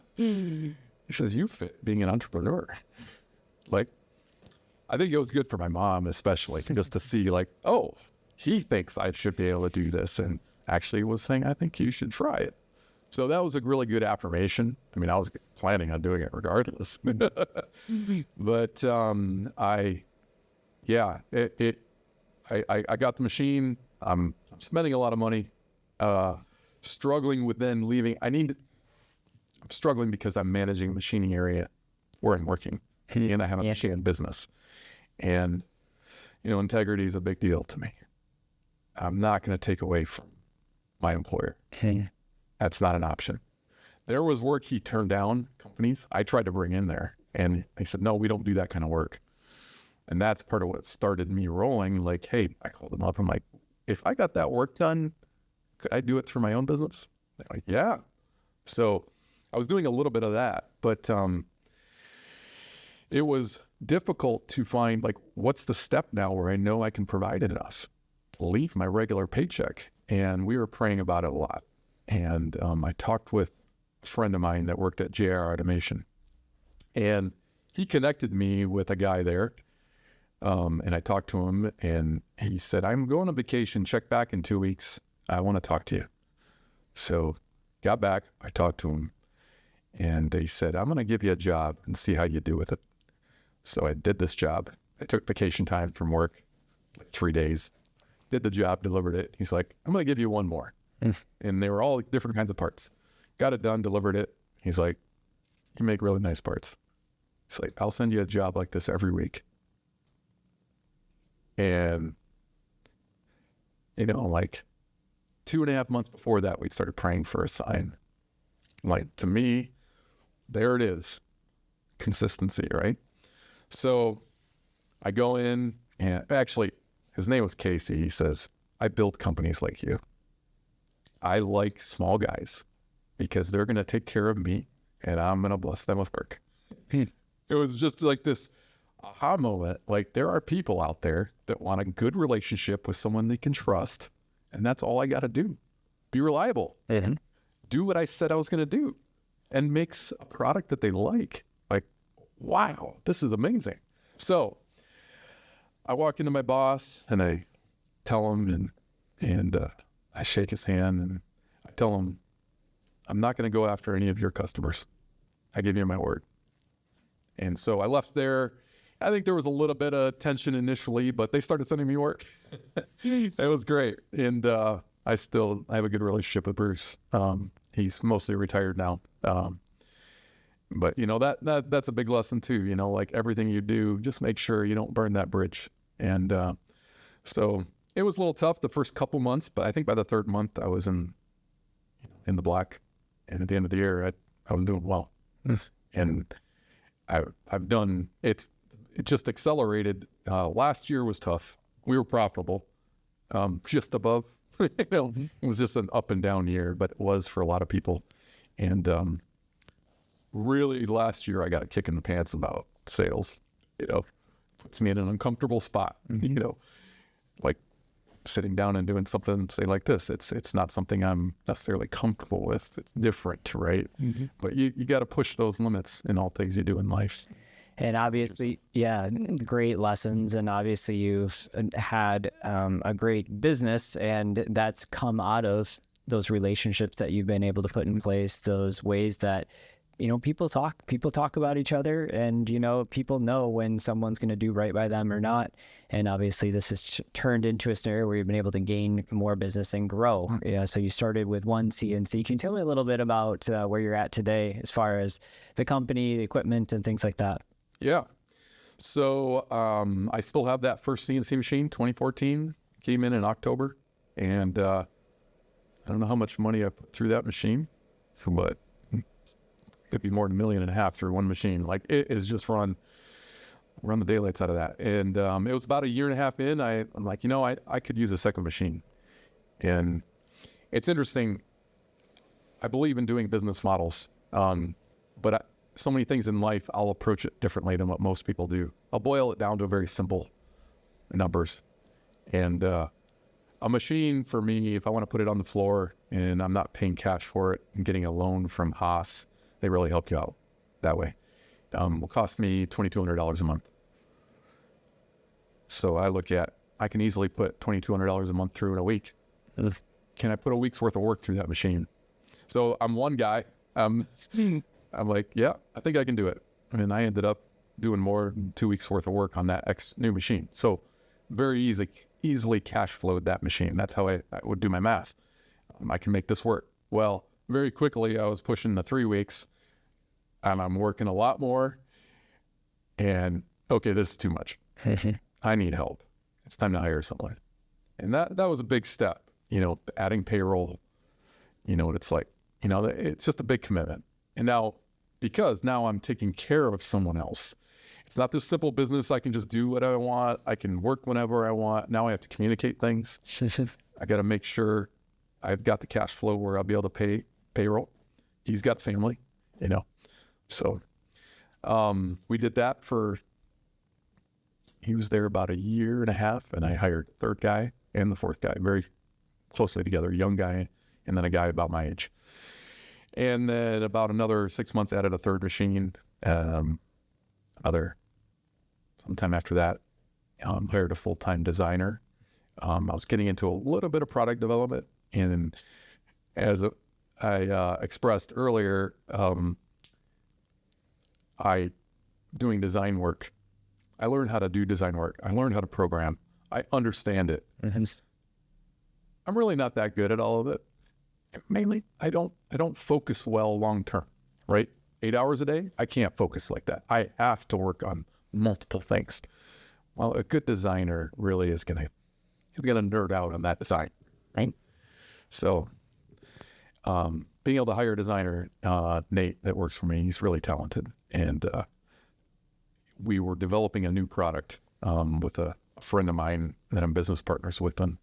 He says, you fit being an entrepreneur. Like, I think it was good for my mom, especially, just to see like, oh, he thinks I should be able to do this. And actually was saying, I think you should try it. So that was a really good affirmation. I mean, I was planning on doing it regardless. But I got the machine. I'm spending a lot of money, struggling with then leaving. I'm struggling because I'm managing a machining area where I'm working and I have a machine business. And, integrity is a big deal to me. I'm not going to take away from my employer. That's not an option. There was work he turned down, companies I tried to bring in there. And they said, no, we don't do that kind of work. And that's part of what started me rolling. Like, hey, I called them up. I'm like, if I got that work done, could I do it through my own business? They're like, yeah. So I was doing a little bit of that, but it was difficult to find, like, what's the step now where I know I can provide enough to leave my regular paycheck? And we were praying about it a lot. And I talked with a friend of mine that worked at JR Automation, and he connected me with a guy there. And I talked to him, and he said, I'm going on vacation. Check back in 2 weeks. I want to talk to you. So got back. I talked to him, and he said, I'm going to give you a job and see how you do with it. So I did this job. I took vacation time from work, like 3 days, did the job, delivered it. He's like, I'm going to give you one more. And they were all different kinds of parts. Got it done, delivered it. He's like, you make really nice parts. He's like, I'll send you a job like this every week. And, like 2.5 months before that, we started praying for a sign. Like, to me, there it is. Consistency, right? So I go in, and actually, his name was Casey. He says, I build companies like you. I like small guys because they're going to take care of me and I'm going to bless them with work. It was just like this aha moment. Like, there are people out there that want a good relationship with someone they can trust. And that's all I got to do. Be reliable. Mm-hmm. Do what I said I was going to do and makes a product that they like. Like, wow, this is amazing. So I walk into my boss and I tell him and I shake his hand and I tell him, I'm not going to go after any of your customers. I give you my word. And so I left there. I think there was a little bit of tension initially, but they started sending me work. It was great. And I have a good relationship with Bruce. He's mostly retired now. But that's a big lesson too. Like everything you do, just make sure you don't burn that bridge. And so it was a little tough the first couple months, but I think by the third month I was in the black. And at the end of the year, I was doing well. And I've done it just accelerated. Last year was tough. We were profitable, just above. It was just an up and down year, but it was for a lot of people. And really, last year I got a kick in the pants about sales. Puts me in an uncomfortable spot. Like sitting down and doing something, say like this. It's not something I'm necessarily comfortable with. It's different, right? Mm-hmm. But you got to push those limits in all things you do in life. And obviously, great lessons. And obviously you've had a great business, and that's come out of those relationships that you've been able to put in place, those ways that, people talk about each other, and, people know when someone's going to do right by them or not. And obviously this has turned into a scenario where you've been able to gain more business and grow. Yeah. So you started with one CNC. Can you tell me a little bit about where you're at today as far as the company, the equipment, and things like that? Yeah. So I still have that first CNC machine, 2014, came in October. And I don't know how much money I put through that machine, but it could be more than $1.5 million through one machine. Like, it is just run the daylights out of that. And it was about 1.5 years in, I'm like, I could use a second machine. And it's interesting. I believe in doing business models, but so many things in life, I'll approach it differently than what most people do. I'll boil it down to very simple numbers. And a machine for me, if I want to put it on the floor and I'm not paying cash for it and getting a loan from Haas, they really help you out. that way. Will cost me $2,200 a month. So I can easily put $2,200 a month through in a week. Can I put a week's worth of work through that machine? So I'm one guy. I'm like, yeah, I think I can do it. And I ended up doing more than 2 weeks worth of work on that new machine. So very easily cash flowed that machine. That's how I would do my math. I can make this work. Well, very quickly I was pushing the 3 weeks and I'm working a lot more, and okay, this is too much. I need help. It's time to hire someone. And that was a big step, adding payroll, what it's like, it's just a big commitment. And now, because now I'm taking care of someone else, it's not this simple business. I can just do what I want. I can work whenever I want. Now I have to communicate things. I got to make sure I've got the cash flow where I'll be able to pay payroll. He's got family, So we did that he was there about 1.5 years, and I hired the third guy and the fourth guy very closely together, a young guy, and then a guy about my age. And then about another 6 months added a third machine. Sometime after that, hired a full-time designer. I was getting into a little bit of product development, and as I expressed earlier, doing design work. I learned how to do design work. I learned how to program. I understand it. I'm really not that good at all of it. Mainly, I don't focus well long term, right? 8 hours a day, I can't focus like that. I have to work on multiple things. Well, a good designer really is gonna nerd out on that design, right? So, being able to hire a designer, Nate, that works for me, he's really talented, and we were developing a new product with a friend of mine that I'm business partners with on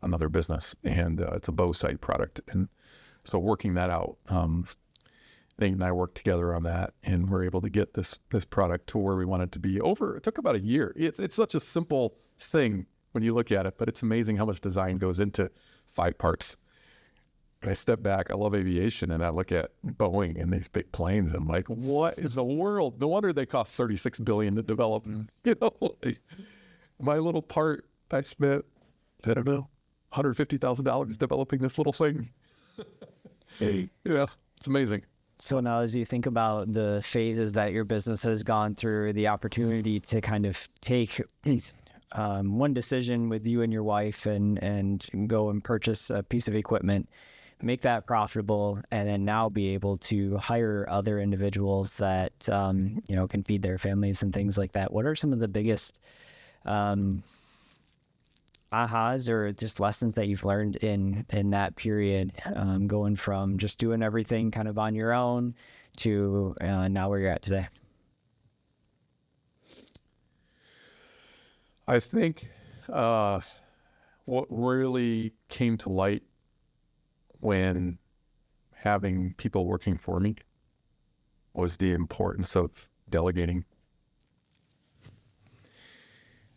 another business, and it's a bow sight product. And so working that out, Nate and I worked together on that, and we're able to get this product to where we want it to be. It took about 1 year. It's such a simple thing when you look at it, but it's amazing how much design goes into 5 parts. I step back, I love aviation, and I look at Boeing and these big planes. I'm like, what is the world? No wonder they cost $36 billion to develop. My little part, I spent, I don't know, $150,000 developing this little thing. It's amazing. So now, as you think about the phases that your business has gone through, the opportunity to kind of take one decision with you and your wife and go and purchase a piece of equipment, make that profitable, and then now be able to hire other individuals that can feed their families and things like that. What are some of the biggest ahas or just lessons that you've learned in that period, going from just doing everything kind of on your own to now where you're at today? I think what really came to light when having people working for me was the importance of delegating.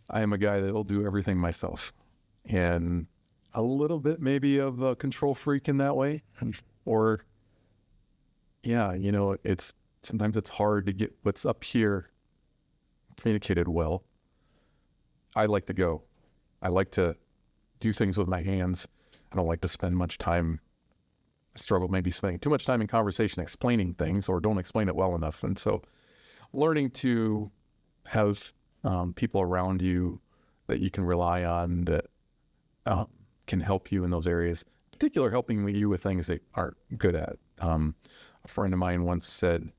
I am a guy that will do everything myself, and a little bit maybe of a control freak in that way. Or, sometimes it's hard to get what's up here communicated well. I like to go. I like to do things with my hands. I don't like to spend much time. I struggle maybe spending too much time in conversation explaining things, or don't explain it well enough. And so learning to have people around you that you can rely on that can help you in those areas, particularly helping you with things they aren't good at. A friend of mine once said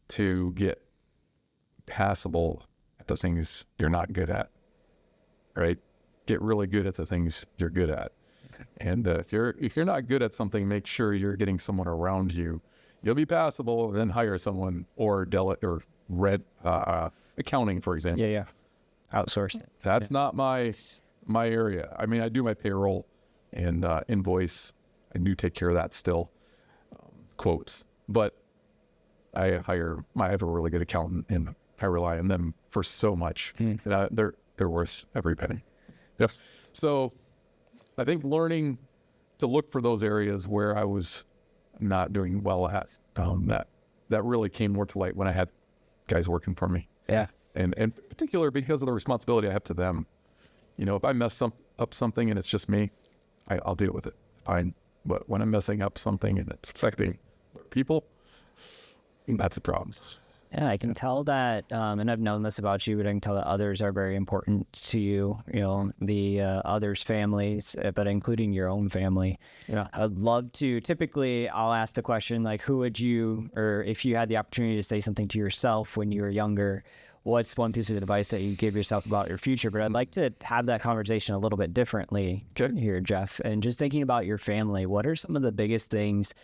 to get passable at the things you're not good at, right? Get really good at the things you're good at. And if you're not good at something, make sure you're getting someone around you. You'll be passable, then hire someone, or accounting, for example. Yeah. Outsource. That's not my area. I mean, I do my payroll and invoice. I do take care of that still, quotes. But I have a really good accountant, and I rely on them for so much. They're worth every penny. Yep. So I think learning to look for those areas where I was not doing well at, that that really came more to light when I had guys working for me. Yeah. And in particular, because of the responsibility I have to them. If I mess up something and it's just me, I'll deal with it. Fine. But when I'm messing up something and it's affecting other people, that's a problem. Yeah, I can tell that, and I've known this about you, but I can tell that others are very important to you, the others' families, but including your own family. Yeah. I'd love to, typically I'll ask the question, like, who would you, or if you had the opportunity to say something to yourself when you were younger, what's one piece of advice that you give yourself about your future? But I'd like to have that conversation a little bit differently here, Jeff. And just thinking about your family, what are some of the biggest things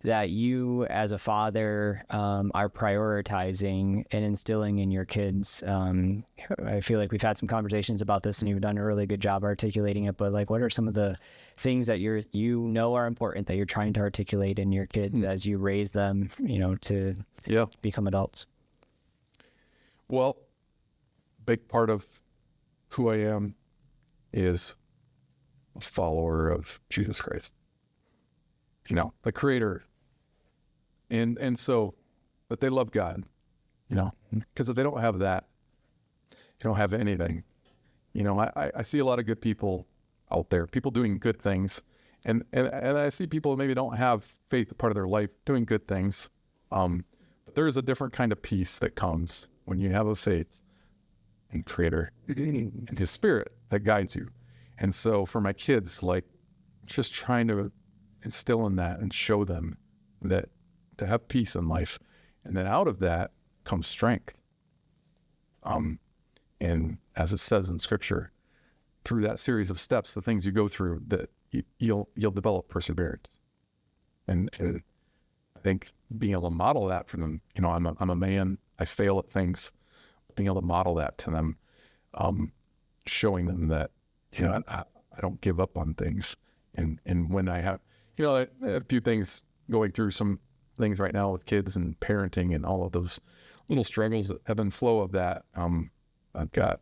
that you as a father are prioritizing and instilling in your kids? I feel like we've had some conversations about this and you've done a really good job articulating it, but like, what are some of the things that are important that you're trying to articulate in your kids as you raise them, to become adults? Well, big part of who I am is a follower of Jesus Christ, the creator. And so that they love God, because if they don't have that, you don't have anything. I see a lot of good people out there, people doing good things. And I see people who maybe don't have faith part of their life doing good things. But there's a different kind of peace that comes when you have a faith in Creator and His Spirit that guides you. And so for my kids, like, just trying to instill in that and show them that to have peace in life, and then out of that comes strength. And as it says in Scripture, through that series of steps, the things you go through, that you'll develop perseverance. And I think being able to model that for them, I'm a man, I fail at things, being able to model that to them, showing them that, I don't give up on things. And when I have, a few things, going through some things right now with kids and parenting and all of those little struggles that have been flow of that. I've got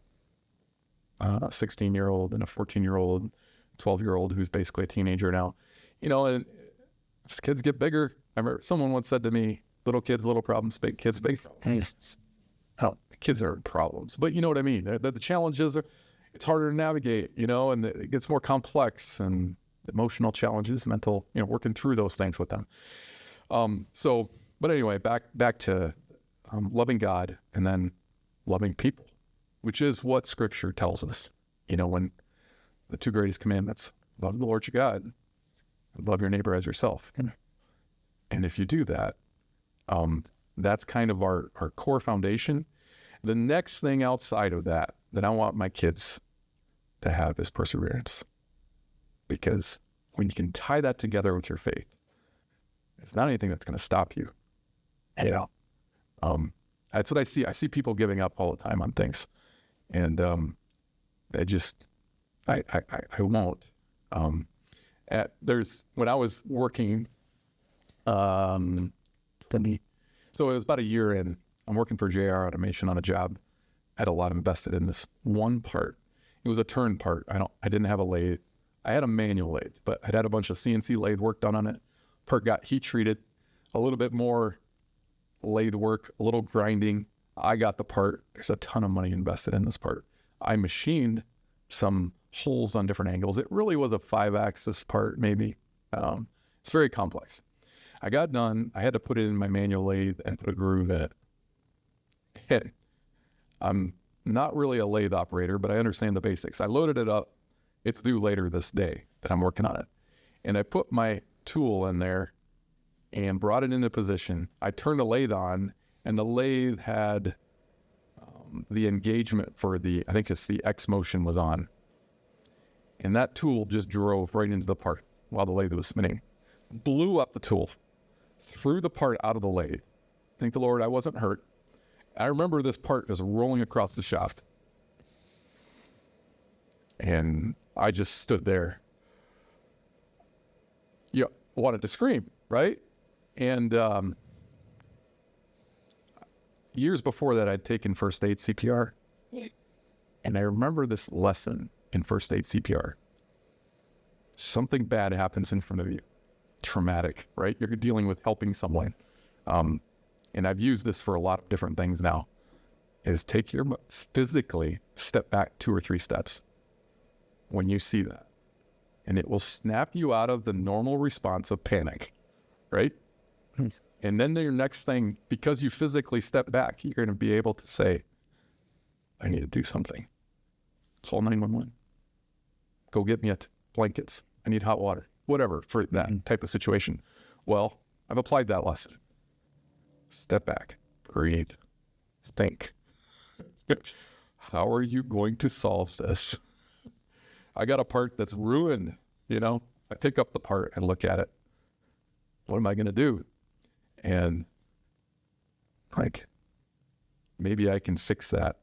a 16-year-old and a 14-year-old, 12-year-old who's basically a teenager now, and as kids get bigger. I remember someone once said to me, little kids, little problems, big kids, big problems. Oh, kids are problems, but you know what I mean? The challenges are, it's harder to navigate, and it gets more complex, and emotional challenges, mental, working through those things with them. But anyway, back to loving God and then loving people, which is what Scripture tells us. When the two greatest commandments, love the Lord your God, and love your neighbor as yourself. And if you do that, that's kind of our core foundation. The next thing outside of that I want my kids to have is perseverance. Because when you can tie that together with your faith, it's not anything that's going to stop you. That's what I see. I see people giving up all the time on things. And I won't. When I was working, so it was about a year in, I'm working for JR Automation on a job. I had a lot invested in this one part. It was a turn part. I didn't have a lathe. I had a manual lathe, but I'd had a bunch of CNC lathe work done on it. Part got heat treated, a little bit more lathe work, a little grinding. I got the part. There's a ton of money invested in this part. I machined some holes on different angles. It really was a 5-axis part, maybe. It's very complex. I got done. I had to put it in my manual lathe and put a groove in it. Hey, I'm not really a lathe operator, but I understand the basics. I loaded it up. It's due later this day that I'm working on it. And I put my tool in there and brought it into position. I turned the lathe on, and the lathe had the engagement for I think it's the X motion was on. And that tool just drove right into the part while the lathe was spinning. Blew up the tool, threw the part out of the lathe. Thank the Lord I wasn't hurt. I remember this part just rolling across the shop. And I just stood there. Wanted to scream, right? And years before that, I'd taken first aid CPR. And I remember this lesson in first aid CPR. Something bad happens in front of you. Traumatic, right? You're dealing with helping someone. and I've used this for a lot of different things now, is take your physically step back 2 or 3 steps when you see that. And it will snap you out of the normal response of panic, right? And then your next thing, because you physically step back, you're going to be able to say, I need to do something. Call 911. Go get me blankets. I need hot water. Whatever for that type of situation. Well, I've applied that lesson. Step back, breathe, think. How are you going to solve this? I got a part that's ruined, I pick up the part and look at it. What am I going to do? And maybe I can fix that,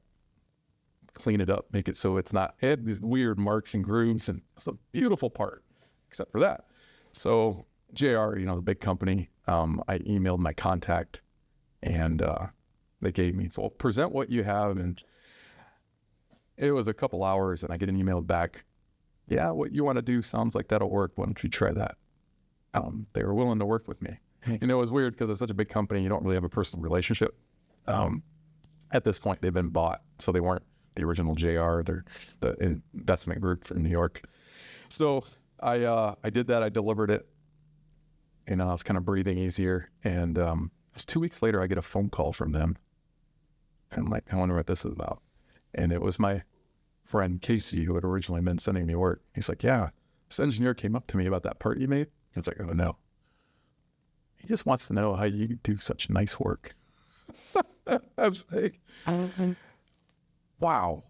clean it up, make it so it's not, it had these weird marks and grooves, and it's a beautiful part, except for that. So JR, the big company, I emailed my contact, and they gave me, so I'll present what you have. And it was a couple hours, and I get an email back. Yeah, what you want to do sounds like that'll work. Why don't you try that? They were willing to work with me. It was weird because it's such a big company. You don't really have a personal relationship. At this point, they've been bought, so they weren't the original JR. They're the investment group from New York. So I did that. I delivered it. I was kind of breathing easier. And it was 2 weeks later, I get a phone call from them. And I'm like, I wonder what this is about. And it was my friend Casey, who had originally been sending me work. He's like, yeah, this engineer came up to me about that part you made. I was like, oh no. He just wants to know how you do such nice work. I was like, wow,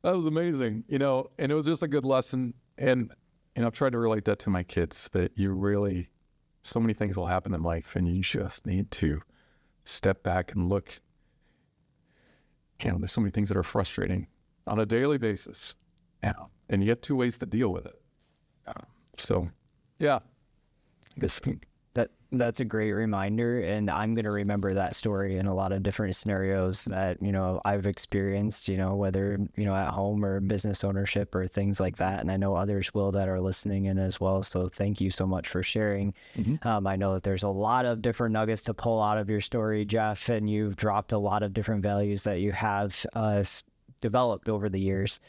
that was amazing, and it was just a good lesson. And I've tried to relate that to my kids, that so many things will happen in life, and you just need to step back and look. There's so many things that are frustrating on a daily basis, and you get 2 ways to deal with it. So, yeah. That's a great reminder, and I'm going to remember that story in a lot of different scenarios that, I've experienced, whether, at home or business ownership or things like that. And I know others will that are listening in as well. So thank you so much for sharing. I know that there's a lot of different nuggets to pull out of your story, Jeff, and you've dropped a lot of different values that you have developed over the years.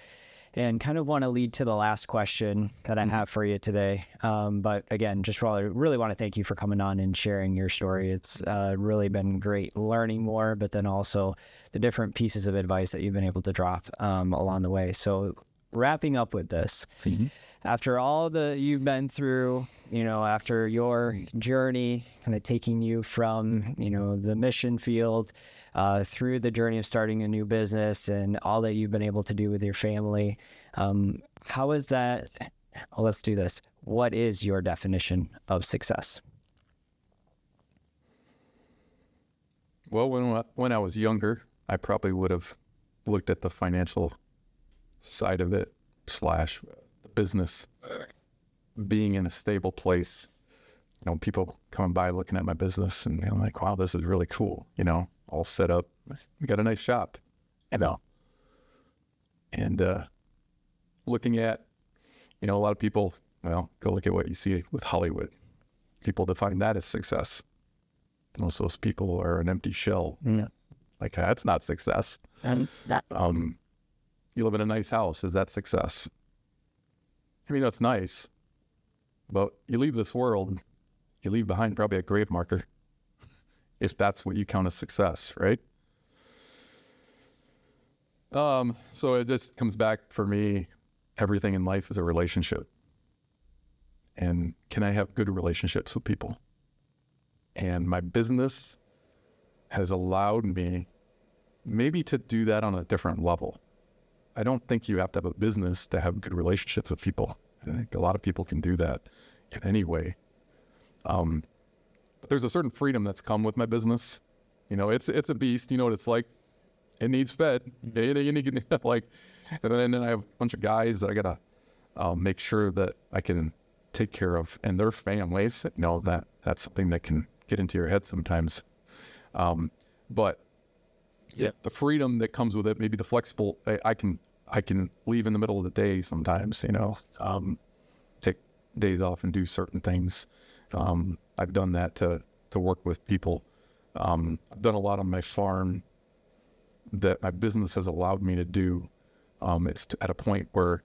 And kind of want to lead to the last question that I have for you today. But again, just really want to thank you for coming on and sharing your story. It's really been great learning more, but then also the different pieces of advice that you've been able to drop along the way. So wrapping up with this, after all that you've been through, after your journey kind of taking you from, the mission field through the journey of starting a new business and all that you've been able to do with your family, how is that? Well, let's do this. What is your definition of success? Well, when I was younger, I probably would have looked at the financial side of it, / the business, being in a stable place. People coming by looking at my business, and I'm like, wow, this is really cool. All set up. We got a nice shop. And looking at, a lot of people, go look at what you see with Hollywood. People define that as success. Most of those people are an empty shell. Like, that's not success. You live in a nice house. Is that success? That's nice, but you leave this world, you leave behind probably a grave marker, if that's what you count as success, right? So it just comes back for me, everything in life is a relationship. And can I have good relationships with people? And my business has allowed me maybe to do that on a different level. I don't think you have to have a business to have good relationships with people. I think a lot of people can do that in any way. But there's a certain freedom that's come with my business. It's a beast. You know what it's like. It needs fed. You need and then I have a bunch of guys that I gotta make sure that I can take care of, and their families. That's something that can get into your head sometimes. But yeah, the freedom that comes with it, maybe the flexible, I can leave in the middle of the day sometimes, take days off and do certain things. I've done that to work with people I've done a lot on my farm that my business has allowed me to do. It's at a point where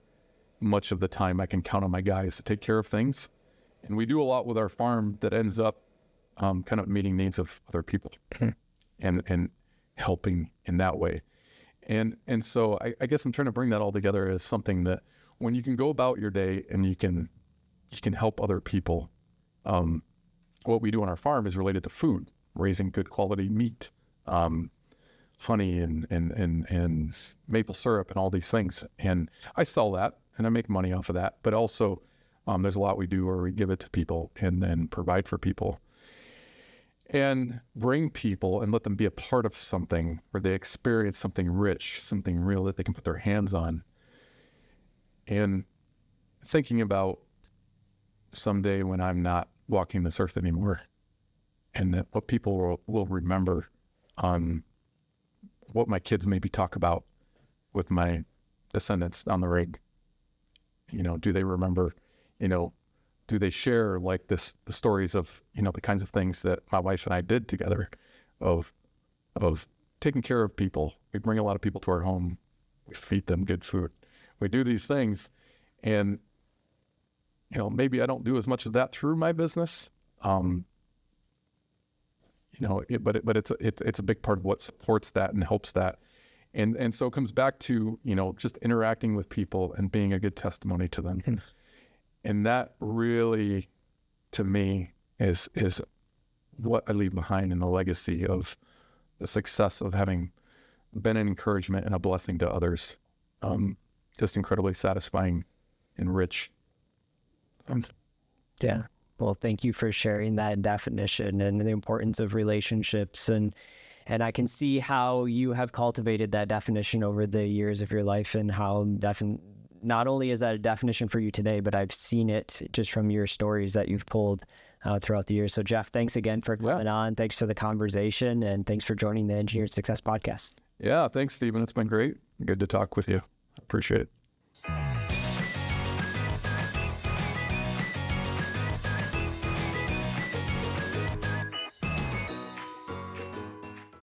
much of the time I can count on my guys to take care of things. And we do a lot with our farm that ends up kind of meeting needs of other people and helping in that way. And so I guess I'm trying to bring that all together as something that when you can go about your day and you can help other people. What we do on our farm is related to food, raising good quality meat, honey and maple syrup and all these things. And I sell that and I make money off of that. But also there's a lot we do where we give it to people and then provide for people and bring people and let them be a part of something where they experience something rich, something real that they can put their hands on. And thinking about someday when I'm not walking this earth anymore, and that what people will remember on what my kids maybe talk about with my descendants down the road. Do they remember, do they share like the stories of, the kinds of things that my wife and I did together of taking care of people. We bring a lot of people to our home. We feed them good food. We do these things, and maybe I don't do as much of that through my business, but it's a big part of what supports that and helps that, and so it comes back to just interacting with people and being a good testimony to them, and that really, to me, is what I leave behind in the legacy of the success of having been an encouragement and a blessing to others. Just incredibly satisfying and rich. Yeah. Well, thank you for sharing that definition and the importance of relationships. And I can see how you have cultivated that definition over the years of your life, and how not only is that a definition for you today, but I've seen it just from your stories that you've pulled throughout the years. So Jeff, thanks again for coming on. Thanks for the conversation, and thanks for joining the Engineered Success Podcast. Yeah, thanks, Stephen. It's been great. Good to talk with you. Appreciate it.